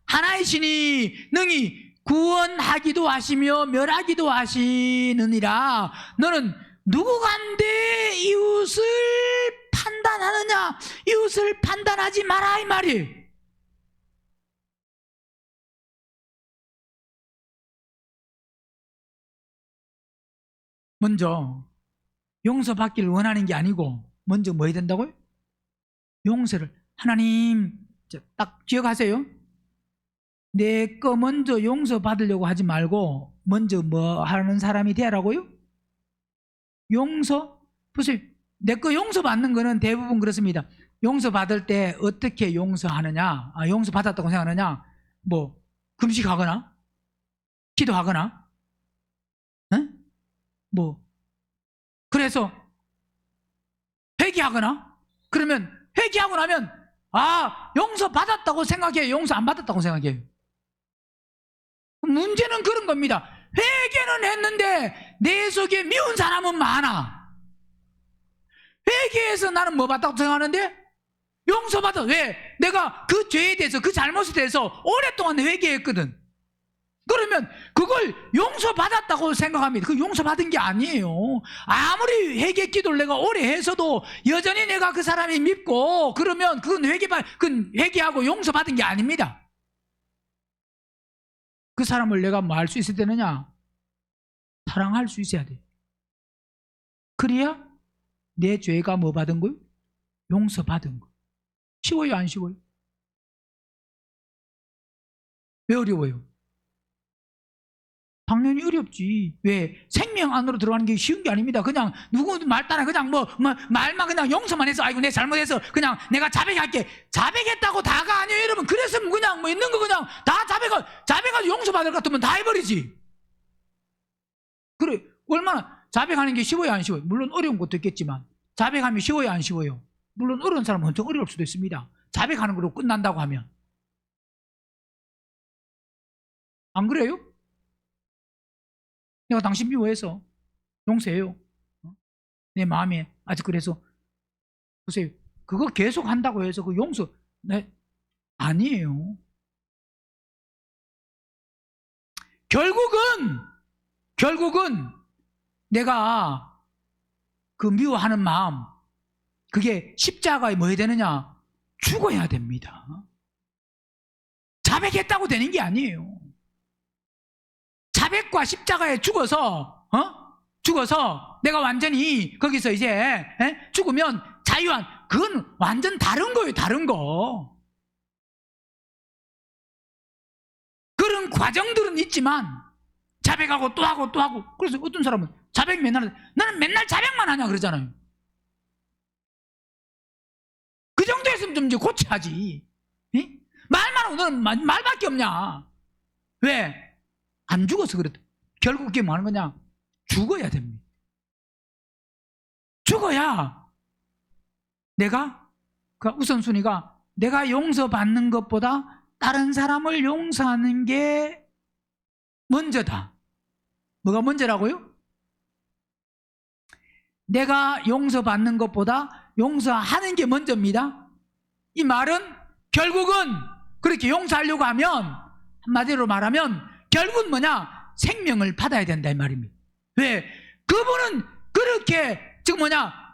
하나이시니 능히 구원하기도 하시며 멸하기도 하시느니라. 너는 누구간데 이웃을 판단하느냐? 이웃을 판단하지 마라 이 말이에요. 먼저 용서받기를 원하는 게 아니고 먼저 뭐 해야 된다고요? 용서를. 하나님 딱 기억하세요. 내 거 먼저 용서받으려고 하지 말고 먼저 뭐 하는 사람이 되라고요? 용서? 보세요. 내 거 용서받는 거는 대부분 그렇습니다. 용서받을 때 어떻게 용서하느냐? 용서받았다고 생각하느냐? 뭐 금식하거나 기도하거나 그래서 회개하거나, 그러면 회개하고 나면 용서 받았다고 생각해요? 용서 안 받았다고 생각해요? 문제는 그런 겁니다. 회개는 했는데 내 속에 미운 사람은 많아. 회개해서 나는 뭐 받았다고 생각하는데 용서받아. 왜? 내가 그 죄에 대해서, 그 잘못에 대해서 오랫동안 회개했거든. 그러면 그걸 용서받았다고 생각합니다. 그 용서받은 게 아니에요. 아무리 회개 기도를 내가 오래 해서도 여전히 내가 그 사람이 밉고 그러면 그건 회개하고 용서받은 게 아닙니다. 그 사람을 내가 뭐 할 수 있어야 되느냐? 사랑할 수 있어야 돼. 그래야 내 죄가 뭐 받은 거요? 용서받은 거. 쉬워요, 안 쉬워요? 왜 어려워요? 당연히 어렵지. 왜? 생명 안으로 들어가는 게 쉬운 게 아닙니다. 그냥 누구 말 따라 그냥 말만 그냥 용서만 해서 아이고 내 잘못해서 그냥 내가 자백할게. 자백했다고 다가 아니에요, 여러분. 그랬으면 그냥 뭐 있는 거 그냥 다 자백하고 용서받을 것 같으면 다 해버리지. 그래, 얼마나 자백하는 게 쉬워요, 안 쉬워요? 물론 어려운 것도 있겠지만 자백하면 쉬워요, 안 쉬워요? 물론 어려운 사람은 엄청 어려울 수도 있습니다. 자백하는 걸로 끝난다고 하면. 안 그래요? 내가 당신 미워해서 용서해요. 내 마음에 아직 그래서 보세요. 그거 계속 한다고 해서 그 용서 아니에요. 결국은 내가 그 미워하는 마음, 그게 십자가에 뭐 해야 되느냐? 죽어야 됩니다. 자백했다고 되는 게 아니에요. 자백과 십자가에 죽어서 내가 완전히 거기서 이제 죽으면 자유한, 그건 완전 다른 거예요. 다른 거. 그런 과정들은 있지만 자백하고 또 하고 또 하고. 그래서 어떤 사람은 자백 맨날, 나는 맨날 자백만 하냐 그러잖아요. 그 정도 했으면 좀 이제 고쳐야지. 말만 하고 너는 말밖에 없냐? 왜? 안 죽어서 그랬다. 결국 그게 뭐 하는 거냐? 죽어야 됩니다. 죽어야 내가, 그 우선순위가 내가 용서받는 것보다 다른 사람을 용서하는 게 먼저다. 뭐가 먼저라고요? 내가 용서받는 것보다 용서하는 게 먼저입니다. 이 말은 결국은 그렇게 용서하려고 하면, 한마디로 말하면 결국은 뭐냐? 생명을 받아야 된다 이 말입니다. 왜? 그분은 그렇게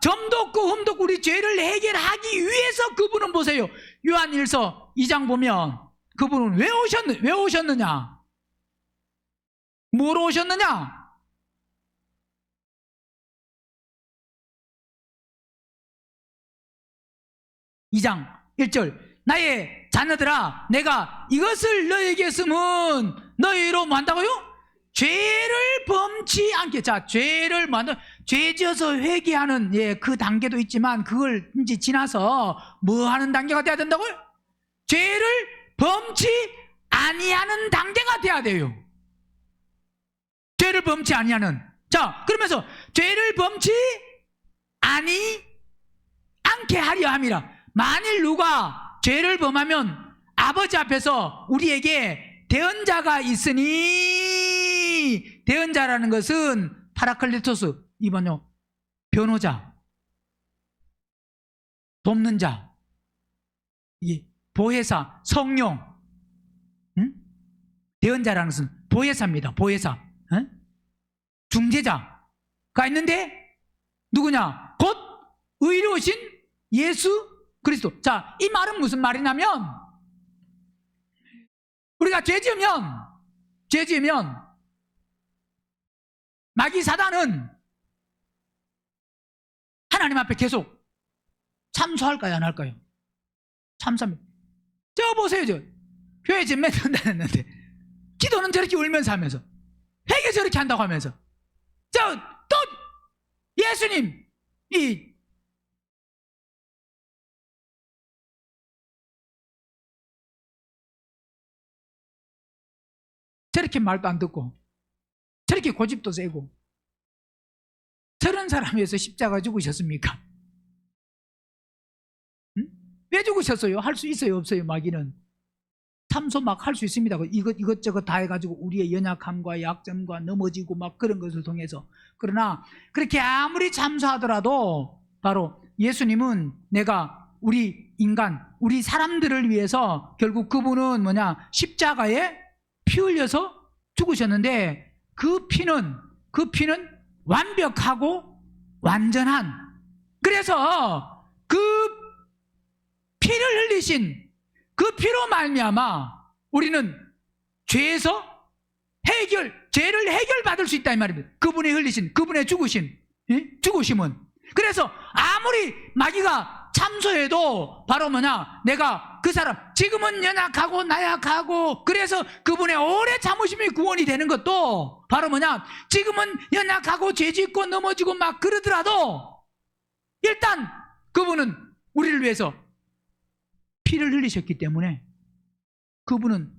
점도 없고 흠도 없고 우리 죄를 해결하기 위해서 그분은 보세요. 요한일서 2장 보면 그분은 왜 오셨느냐? 뭐로 오셨느냐? (2장 1절) 나의 자녀들아, 내가 이것을 너에게 했으면 너희로 뭐 한다고요? 죄를 범치 않게. 자, 죄를 죄 지어서 회개하는 그 단계도 있지만 그걸 이제 지나서 뭐 하는 단계가 돼야 된다고요? 죄를 범치 아니하는 단계가 돼야 돼요. 죄를 범치 아니하는. 자, 그러면서 죄를 범치 않게 하려 함이라. 만일 누가 죄를 범하면 아버지 앞에서 우리에게 대언자가 있으니, 대언자라는 것은 파라클리토스, 이번요 변호자, 돕는 자, 보혜사, 성령, 응? 대언자라는 것은 보혜사입니다. 보혜사, 응? 중재자가 있는데 누구냐? 곧 의로우신 예수 그리스도. 자, 이 말은 무슨 말이냐면, 우리가 죄 지으면 마귀 사단은 하나님 앞에 계속 참소할까요, 안 할까요? 참소합니다. 저 보세요, 저 교회 지금 몇 년 다녔는데 기도는 저렇게 울면서 하면서, 회개 저렇게 한다고 하면서, 저 또 예수님 저렇게 말도 안 듣고, 저렇게 고집도 세고, 저런 사람이 위해서 십자가 죽으셨습니까? 응? 왜 죽으셨어요? 할 수 있어요, 없어요? 마귀는 참소 막 할 수 있습니다. 이것저것 다 해가지고 우리의 연약함과 약점과 넘어지고 막 그런 것을 통해서. 그러나 그렇게 아무리 참소하더라도 바로 예수님은 내가 우리 인간, 우리 사람들을 위해서 결국 그분은 십자가에 피 흘려서 죽으셨는데, 그 피는 완벽하고 완전한, 그래서 그 피를 흘리신 그 피로 말미암아 우리는 죄에서 죄를 해결받을 수 있다 이 말입니다. 그분이 흘리신, 그분의 죽으심은. 그래서 아무리 마귀가 참소해도 바로 내가 그 사람, 지금은 연약하고 나약하고, 그래서 그분의 오래 참으심이 구원이 되는 것도 바로 지금은 연약하고 죄짓고 넘어지고 막 그러더라도 일단 그분은 우리를 위해서 피를 흘리셨기 때문에, 그분은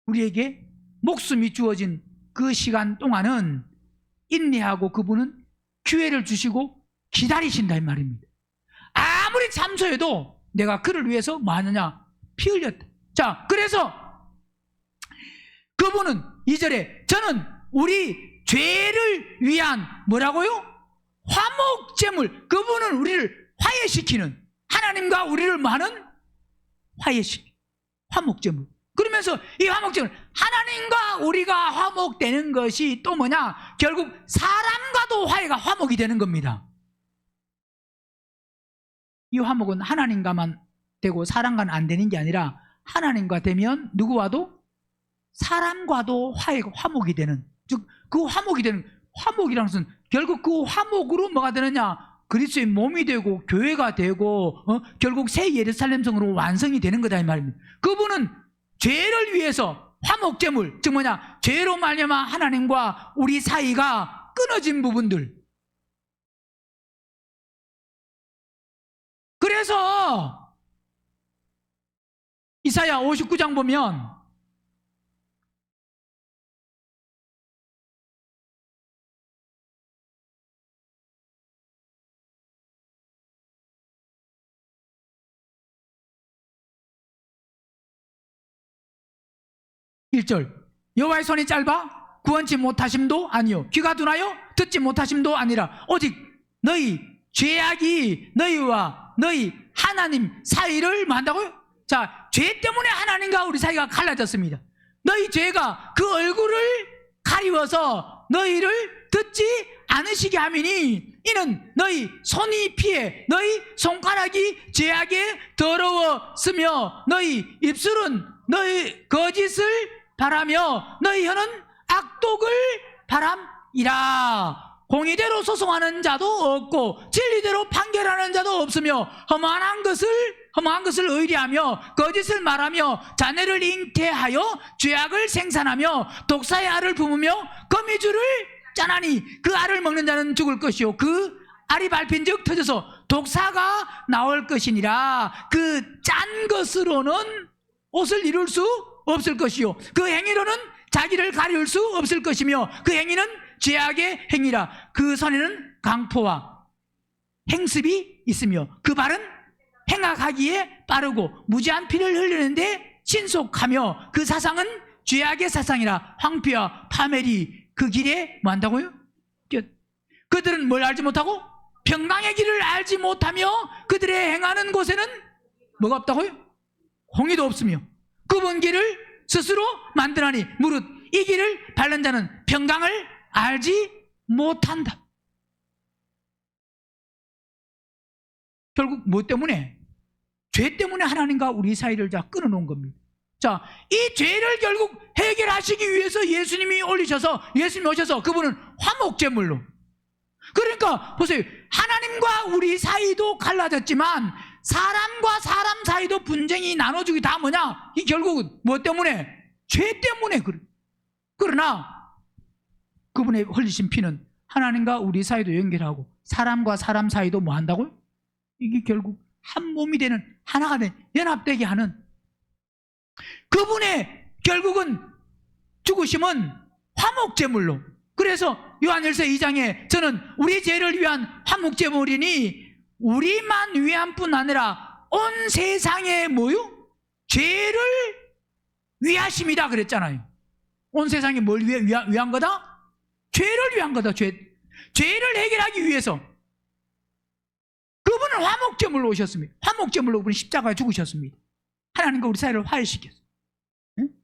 우리에게 목숨이 주어진 그 시간 동안은 인내하고 그분은 기회를 주시고 기다리신다 이 말입니다. 아무리 참소해도 내가 그를 위해서 뭐 하느냐? 피 흘렸다. 자, 그래서 그분은 2절에 저는 우리 죄를 위한 뭐라고요? 화목제물. 그분은 우리를 화해시키는, 하나님과 우리를 뭐 하는? 화해시키는 화목제물. 그러면서 이 화목제물, 하나님과 우리가 화목되는 것이 또 결국 사람과도 화목이 되는 겁니다. 이 화목은 하나님과만 되고 사람과는 안 되는 게 아니라, 하나님과 되면 누구와도, 사람과도 화목이 되는, 즉 그 화목이 되는, 화목이라는 것은 결국 그 화목으로 뭐가 되느냐? 그리스도의 몸이 되고 교회가 되고 결국 새 예루살렘 성으로 완성이 되는 거다 이 말입니다. 그분은 죄를 위해서 화목제물, 즉 죄로 말미암아 하나님과 우리 사이가 끊어진 부분들, 그래서 이사야 59장 보면 (1절) 여호와의 손이 짧아 구원치 못하심도 아니요, 귀가 둔하여 듣지 못하심도 아니라 오직 너희 죄악이 너희와 너희 하나님 사이를 뭐 한다고요? 자, 죄 때문에 하나님과 우리 사이가 갈라졌습니다. 너희 죄가 그 얼굴을 가리워서 너희를 듣지 않으시게 함이니, 이는 너희 손이 피해 너희 손가락이 죄악에 더러웠으며 너희 입술은 너희 거짓을 바라며 너희 혀는 악독을 바람이라. 공의대로 소송하는 자도 없고 진리대로 판결하는 자도 없으며 험한 것을 의뢰하며 거짓을 말하며 자네를 잉태하여 죄악을 생산하며 독사의 알을 품으며 거미줄을 짜나니 그 알을 먹는 자는 죽을 것이요 그 알이 밟힌즉 터져서 독사가 나올 것이니라. 그 짠 것으로는 옷을 이룰 수 없을 것이요 그 행위로는 자기를 가리울 수 없을 것이며 그 행위는 죄악의 행위라. 그 손에는 강포와 행습이 있으며 그 발은 행악하기에 빠르고 무지한 피를 흘리는데 신속하며 그 사상은 죄악의 사상이라 황폐와 파멸이 그 길에 뭐 한다고요? 그들은 뭘 알지 못하고 평강의 길을 알지 못하며 그들의 행하는 곳에는 뭐가 없다고요? 공의도 없으며 그분 길을 스스로 만들하니 무릇 이 길을 밟는 자는 평강을 알지 못한다. 결국 뭐 때문에? 죄 때문에 하나님과 우리 사이를 다 끊어놓은 겁니다. 자, 이 죄를 결국 해결하시기 위해서 예수님이 오셔서 그분은 화목제물로. 그러니까 보세요. 하나님과 우리 사이도 갈라졌지만 사람과 사람 사이도 분쟁이 나눠주기 다 뭐냐? 이 결국은 뭐 때문에? 죄 때문에 그래. 그러나 그분의 흘리신 피는 하나님과 우리 사이도 연결하고 사람과 사람 사이도 뭐 한다고요? 이게 결국 한 몸이 되는, 하나가 된, 연합되게 하는 그분의 결국은 죽으심은 화목제물로. 그래서 요한일서 2장에 저는 우리 죄를 위한 화목제물이니 우리만 위한 뿐 아니라 온 세상의 뭐요? 죄를 위하심이다 그랬잖아요. 온 세상에 뭘 위한 거다? 죄를 위한 거다. 죄를 해결하기 위해서 그분은 화목제물로 오셨습니다. 화목제물로 그분은 십자가에 죽으셨습니다. 하나님과 우리 사이를 화해시켰어요.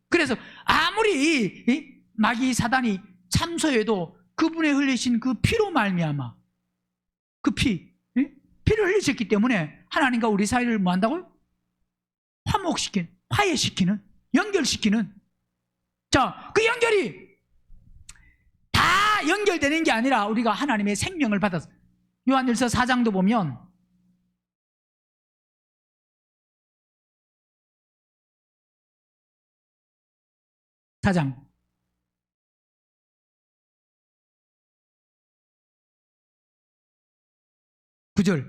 그래서 아무리 마귀 사단이 참소해도 그분의 흘리신 그 피로 말미암아 그 피를 흘리셨기 때문에 하나님과 우리 사이를 뭐 한다고요? 화목시키는, 화해시키는, 연결시키는. 자, 그 연결이 다 연결되는 게 아니라 우리가 하나님의 생명을 받아서 요한일서 4장도 보면 4장 9절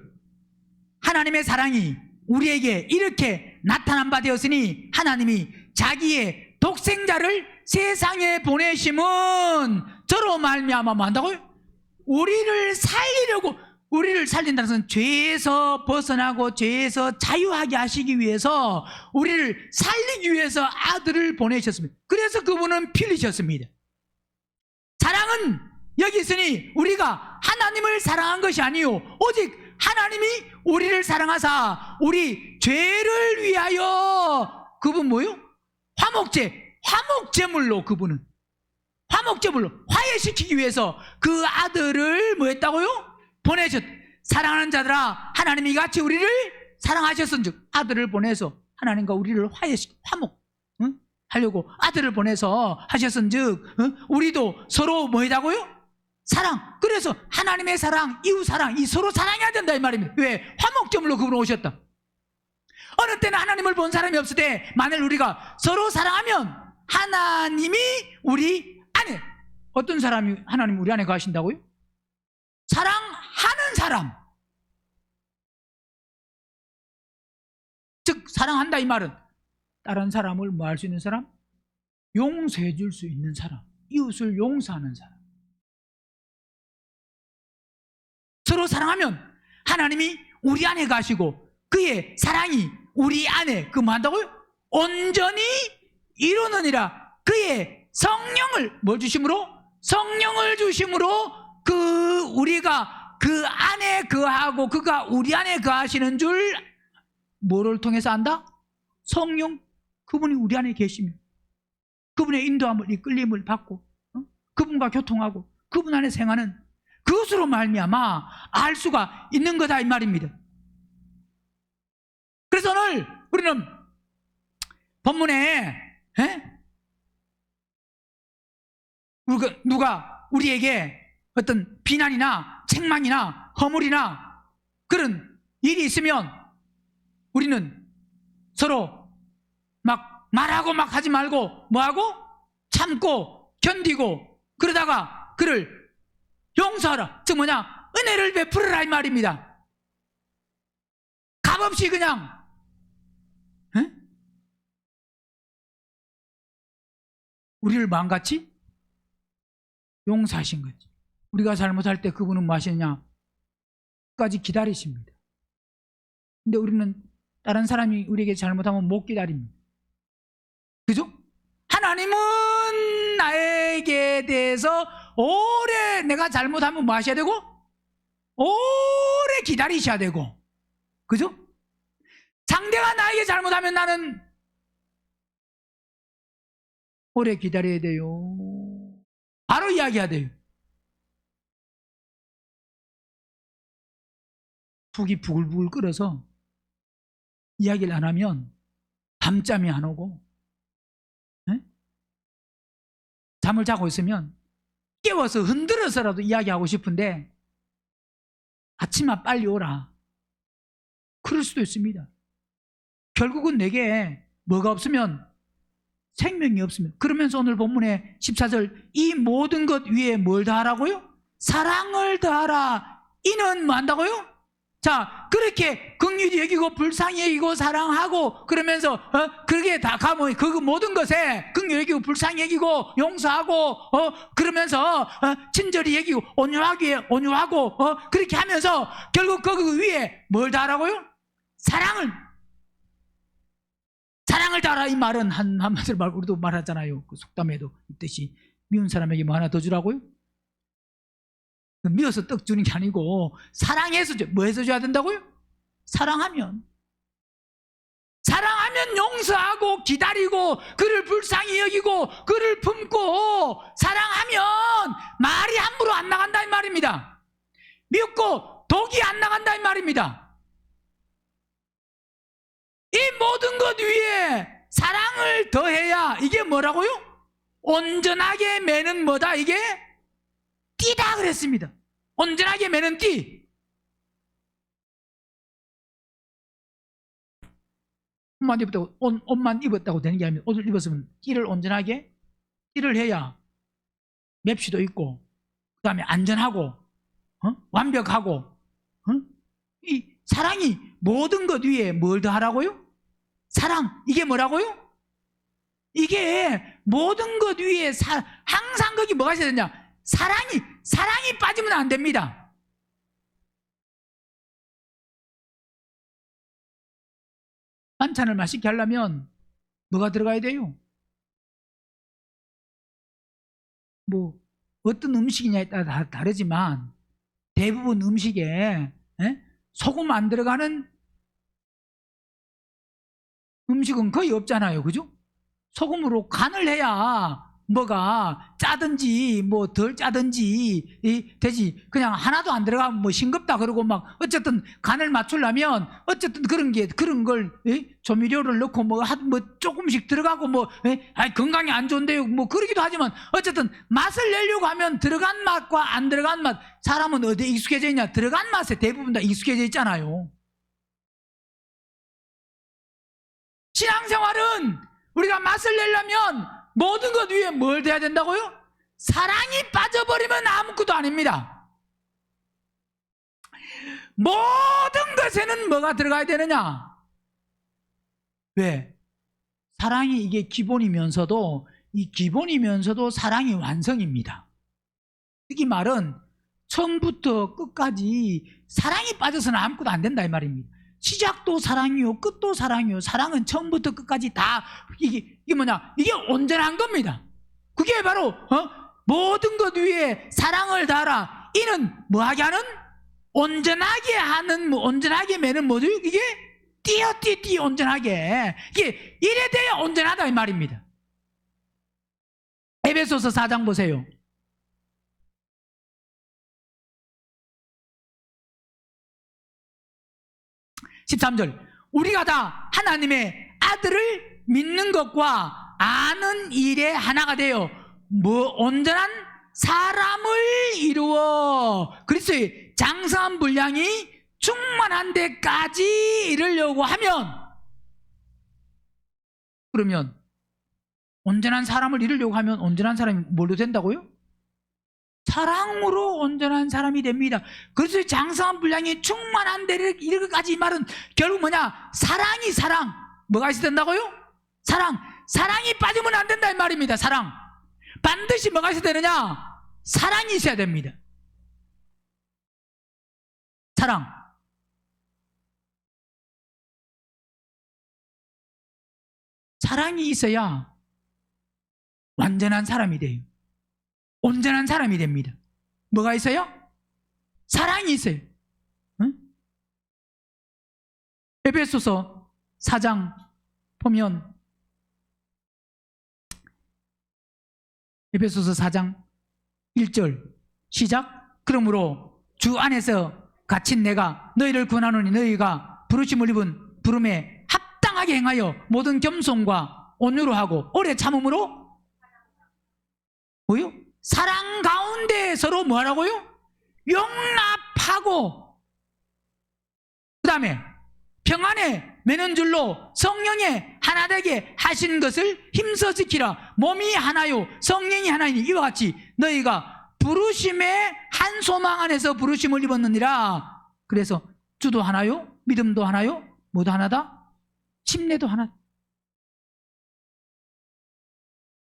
하나님의 사랑이 우리에게 이렇게 나타난 바 되었으니 하나님이 자기의 독생자를 세상에 보내심은 저로 말미암아 뭐 한다고요? 우리를 살리려고. 우리를 살린다는 것은 죄에서 벗어나고 죄에서 자유하게 하시기 위해서 우리를 살리기 위해서 아들을 보내셨습니다. 그래서 그분은 피 흘리셨습니다. 사랑은 여기 있으니 우리가 하나님을 사랑한 것이 아니요 오직 하나님이 우리를 사랑하사 우리 죄를 위하여 그분 뭐요? 화목제물로 그분은 화목제물로 화해시키기 위해서 그 아들을 뭐 했다고요? 보내셨. 사랑하는 자들아 하나님이 이같이 우리를 사랑하셨은즉 아들을 보내서 하나님과 우리를 하려고 아들을 보내서 하셨은즉 우리도 서로 뭐 하자고요? 사랑. 그래서 하나님의 사랑, 이웃 사랑, 이 서로 사랑해야 된다 이 말입니다. 왜? 화목제물로 그분 오셨다. 어느 때는 하나님을 본 사람이 없을 때 만일 우리가 서로 사랑하면 하나님이 우리 안에, 어떤 사람이 하나님 우리 안에 거하신다고요? 사랑하는 사람. 즉 사랑한다 이 말은 다른 사람을 뭐 할 수 있는 사람? 용서해 줄 수 있는 사람, 이웃을 용서하는 사람. 서로 사랑하면 하나님이 우리 안에 가시고 그의 사랑이 우리 안에 그 뭐 한다고요? 온전히 이루느니라. 그의 성령을 뭘 주심으로? 성령을 주심으로 우리가 그 안에 거하고 그가 우리 안에 거하시는 줄 뭐를 통해서 안다? 성령. 그분이 우리 안에 계시면 그분의 인도함을, 이끌림을 받고 그분과 교통하고 그분 안에 생하는 그것으로 말미암아 알 수가 있는 거다 이 말입니다. 그래서 오늘 우리는 본문에 누가 우리에게 어떤 비난이나 책망이나 허물이나 그런 일이 있으면 우리는 서로 막 말하고 막 하지 말고 뭐하고? 참고 견디고 그러다가 그를 용서하라. 즉 뭐냐? 은혜를 베풀으라 이 말입니다. 값없이 그냥 우리를 마음같이 용서하신 거지. 우리가 잘못할 때 그분은 뭐 하시느냐? 끝까지 기다리십니다. 근데 우리는 다른 사람이 우리에게 잘못하면 못 기다립니다. 하나님은 나에게 대해서 오래 내가 잘못하면 뭐 하셔야 되고? 오래 기다리셔야 되고. 그죠? 상대가 나에게 잘못하면 나는 오래 기다려야 돼요. 바로 이야기해야 돼요. 속이 부글부글 끓어서 이야기를 안 하면 밤잠이 안 오고, 에? 잠을 자고 있으면 깨워서 흔들어서라도 이야기하고 싶은데 아침에 빨리 오라. 그럴 수도 있습니다. 결국은 내게 뭐가 없으면 생명이 없으면. 그러면서 오늘 본문의 14절, 이 모든 것 위에 뭘 더하라고요? 사랑을 더하라. 이는 뭐 한다고요? 자, 그렇게 긍휼히 여기고 불쌍히 여기고 사랑하고 그러면서 그게 다 가면 그 모든 것에 긍휼히 여기고 불쌍히 여기고 용서하고 그러면서 친절히 여기고 온유하고 그렇게 하면서 결국 그 위에 뭘 더하라고요? 사랑을 더하라. 이 말은 한마디로 말 우리도 말하잖아요. 그 속담에도 있듯이 미운 사람에게 뭐 하나 더 주라고요? 미워서 떡 주는 게 아니고 사랑해서 뭐 해서 줘야 된다고요? 사랑하면 용서하고 기다리고 그를 불쌍히 여기고 그를 품고 사랑하면 말이 함부로 안 나간다 이 말입니다. 미웠고 독이 안 나간다 이 말입니다. 이 모든 것 위에 사랑을 더해야 이게 뭐라고요? 온전하게 매는 뭐다 이게? 띠다 그랬습니다. 온전하게 매는 띠. 옷만 입었다고 되는 게 아니라 옷을 입었으면 띠를 온전하게 띠를 해야 맵시도 있고 그 다음에 안전하고 완벽하고 이 사랑이 모든 것 위에 뭘 더하라고요? 사랑. 이게 뭐라고요? 이게 모든 것 위에 항상 거기 뭐가 있어야 되냐? 사랑이 빠지면 안 됩니다. 반찬을 맛있게 하려면 뭐가 들어가야 돼요? 뭐 어떤 음식이냐에 따라 다르지만 대부분 음식에 소금 안 들어가는 음식은 거의 없잖아요. 그죠? 소금으로 간을 해야 뭐가 짜든지 뭐 덜 짜든지 되지. 그냥 하나도 안 들어가면 뭐 싱겁다 그러고 막 어쨌든 간을 맞추려면 어쨌든 그런 걸 조미료를 넣고 뭐 조금씩 들어가고 뭐 건강에 안 좋은데요 뭐 그러기도 하지만 어쨌든 맛을 내려고 하면 들어간 맛과 안 들어간 맛. 사람은 어디에 익숙해져 있냐? 들어간 맛에 대부분 다 익숙해져 있잖아요. 신앙생활은 우리가 맛을 내려면 모든 것 위에 뭘 돼야 된다고요? 사랑이 빠져버리면 아무것도 아닙니다. 모든 것에는 뭐가 들어가야 되느냐? 왜? 사랑이 이게 기본이면서도 이 기본이면서도 사랑이 완성입니다. 이 말은 처음부터 끝까지 사랑이 빠져서는 아무것도 안 된다 이 말입니다. 시작도 사랑이요 끝도 사랑이요. 사랑은 처음부터 끝까지 다 이게 뭐냐? 이게 온전한 겁니다. 그게 바로 모든 것 위에 사랑을 다하라. 이는 뭐하게 하는? 온전하게 하는 온전하게 매는 뭐죠? 이게 띠 온전하게. 이게 이래 돼야 온전하다 이 말입니다. 에베소서 4장 보세요. 13절. 우리가 다 하나님의 아들을 믿는 것과 아는 일에 하나가 되어 온전한 사람을 이루어 그리스도의 장성한 분량이 충만한 데까지 이르려고 하면, 그러면 온전한 사람을 이루려고 하면 온전한 사람이 뭘로 된다고요? 사랑으로 온전한 사람이 됩니다. 그래서 장성한 분량이 충만한 데를 이르기까지. 이 말은 결국 뭐냐? 사랑. 뭐가 있어야 된다고요? 사랑이 빠지면 안 된다 이 말입니다. 사랑. 반드시 뭐가 있어야 되느냐? 사랑이 있어야 됩니다. 사랑이 있어야 완전한 사람이 돼요. 온전한 사람이 됩니다. 뭐가 있어요? 사랑이 있어요. 응? 에베소서 4장 보면 에베소서 4장 1절 시작. 그러므로 주 안에서 갇힌 내가 너희를 권하노니 너희가 부르심을 입은 부름에 합당하게 행하여 모든 겸손과 온유로 하고 오래 참음으로 뭐요? 사랑 가운데 서로 뭐하라고요? 용납하고 그 다음에 평안에 매는 줄로 성령의 하나 되게 하신 것을 힘써 지키라. 몸이 하나요 성령이 하나이니 이와 같이 너희가 부르심의 한 소망 안에서 부르심을 입었느니라. 그래서 주도 하나요? 믿음도 하나요? 뭐도 하나다? 침례도 하나.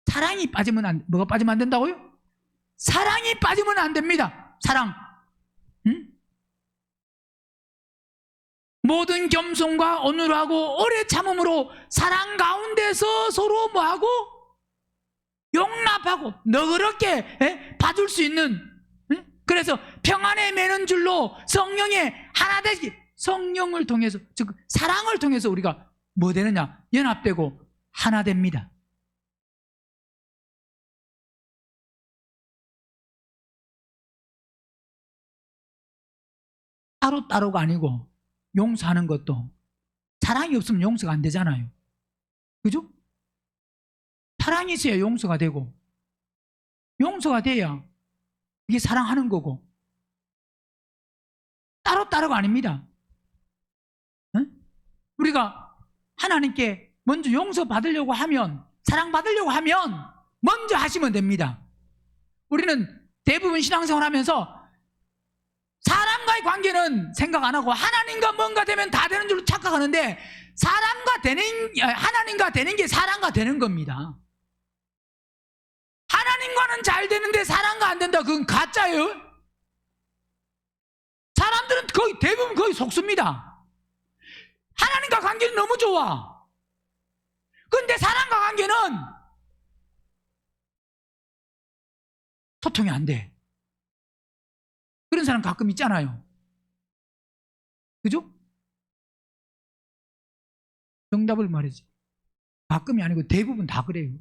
사랑이 빠지면 뭐가 빠지면 안 된다고요? 사랑이 빠지면 안 됩니다. 사랑. 응? 모든 겸손과 온유로 하고 오래 참음으로 사랑 가운데서 서로 뭐하고 용납하고 너그럽게 봐줄 수 있는. 그래서 평안에 매는 줄로 성령의 하나 되기. 성령을 통해서 즉 사랑을 통해서 우리가 뭐 되느냐? 연합되고 하나 됩니다. 따로따로가 아니고 용서하는 것도 사랑이 없으면 용서가 안 되잖아요. 그죠? 사랑이 있어야 용서가 되고 용서가 돼야 이게 사랑하는 거고 따로따로가 아닙니다. 응? 우리가 하나님께 먼저 용서받으려고 하면 사랑받으려고 하면 먼저 하시면 됩니다. 우리는 대부분 신앙생활 하면서 사람과의 관계는 생각 안 하고 하나님과 뭔가 되면 다 되는 줄로 착각하는데 하나님과 되는 게 사람과 되는 겁니다. 하나님과는 잘 되는데 사람과 안 된다. 그건 가짜예요. 사람들은 대부분 거의 속습니다. 하나님과 관계는 너무 좋아. 근데 사람과 관계는 소통이 안 돼. 그런 사람 가끔 있잖아요. 그죠? 정답을 말해지. 가끔이 아니고 대부분 다 그래요.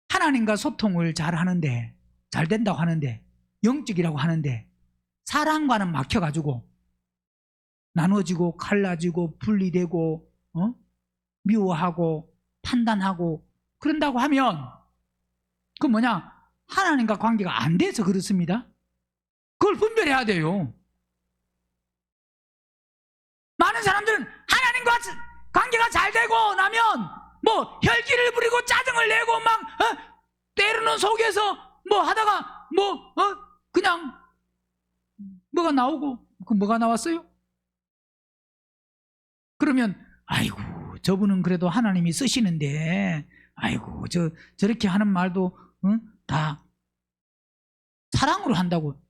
하나님과 소통을 잘 하는데, 잘 된다고 하는데, 영적이라고 하는데, 사랑과는 막혀가지고, 나눠지고, 갈라지고, 분리되고, 미워하고, 판단하고, 그런다고 하면, 그 뭐냐? 하나님과 관계가 안 돼서 그렇습니다. 그걸 분별해야 돼요. 많은 사람들은 하나님과 관계가 잘 되고 나면 뭐 혈기를 부리고 짜증을 내고 막 때로는 속에서 뭐 하다가 그냥 뭐가 나오고 그 뭐가 나왔어요? 그러면 아이고 저분은 그래도 하나님이 쓰시는데 아이고 저렇게 하는 말도 다 사랑으로 한다고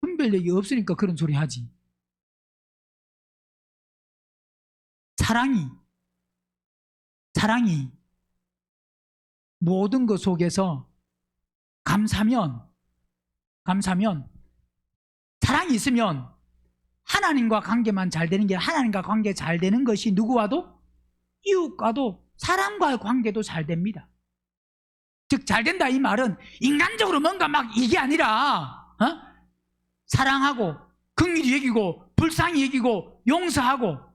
분별력이 없으니까 그런 소리 하지. 사랑이 모든 것 속에서 감사면 사랑이 있으면 하나님과 관계만 잘 되는 게 하나님과 관계 잘 되는 것이 누구와도 이웃과도 사람과의 관계도 잘 됩니다. 즉 잘 된다 이 말은 인간적으로 뭔가 막 이게 아니라 사랑하고 긍휼히 여기고 불쌍히 여기고 용서하고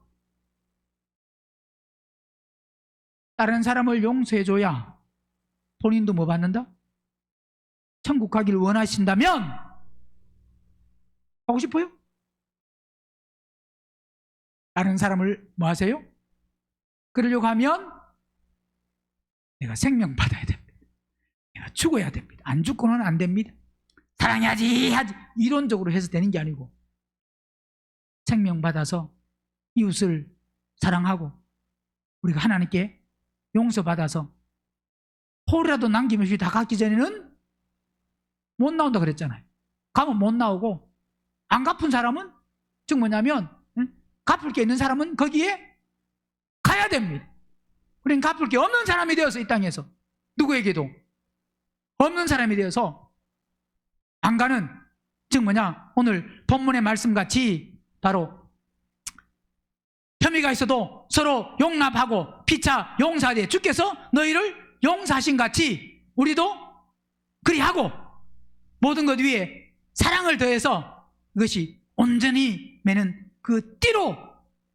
다른 사람을 용서해줘야 본인도 뭐 받는다? 천국 가기를 원하신다면 하고 싶어요? 다른 사람을 뭐 하세요? 그러려고 하면 내가 생명 받아야 됩니다. 내가 죽어야 됩니다. 안 죽고는 안 됩니다. 사랑해야지 이론적으로 해서 되는 게 아니고 생명 받아서 이웃을 사랑하고 우리가 하나님께 용서받아서 호라도 남김없이 다 갖기 전에는 못 나온다 그랬잖아요. 가면 못 나오고 안 갚은 사람은 즉 뭐냐면 갚을 게 있는 사람은 거기에 가야 됩니다. 우리는 갚을 게 없는 사람이 되어서 이 땅에서 누구에게도 없는 사람이 되어서 안 가는, 즉 뭐냐, 오늘 본문의 말씀같이 바로 혐의가 있어도 서로 용납하고 피차 용서하되 주께서 너희를 용서하신 같이 우리도 그리하고 모든 것 위에 사랑을 더해서 그것이 온전히 매는 그 띠로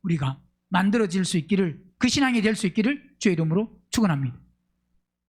우리가 만들어질 수 있기를, 그 신앙이 될 수 있기를 주의 이름으로 축원합니다.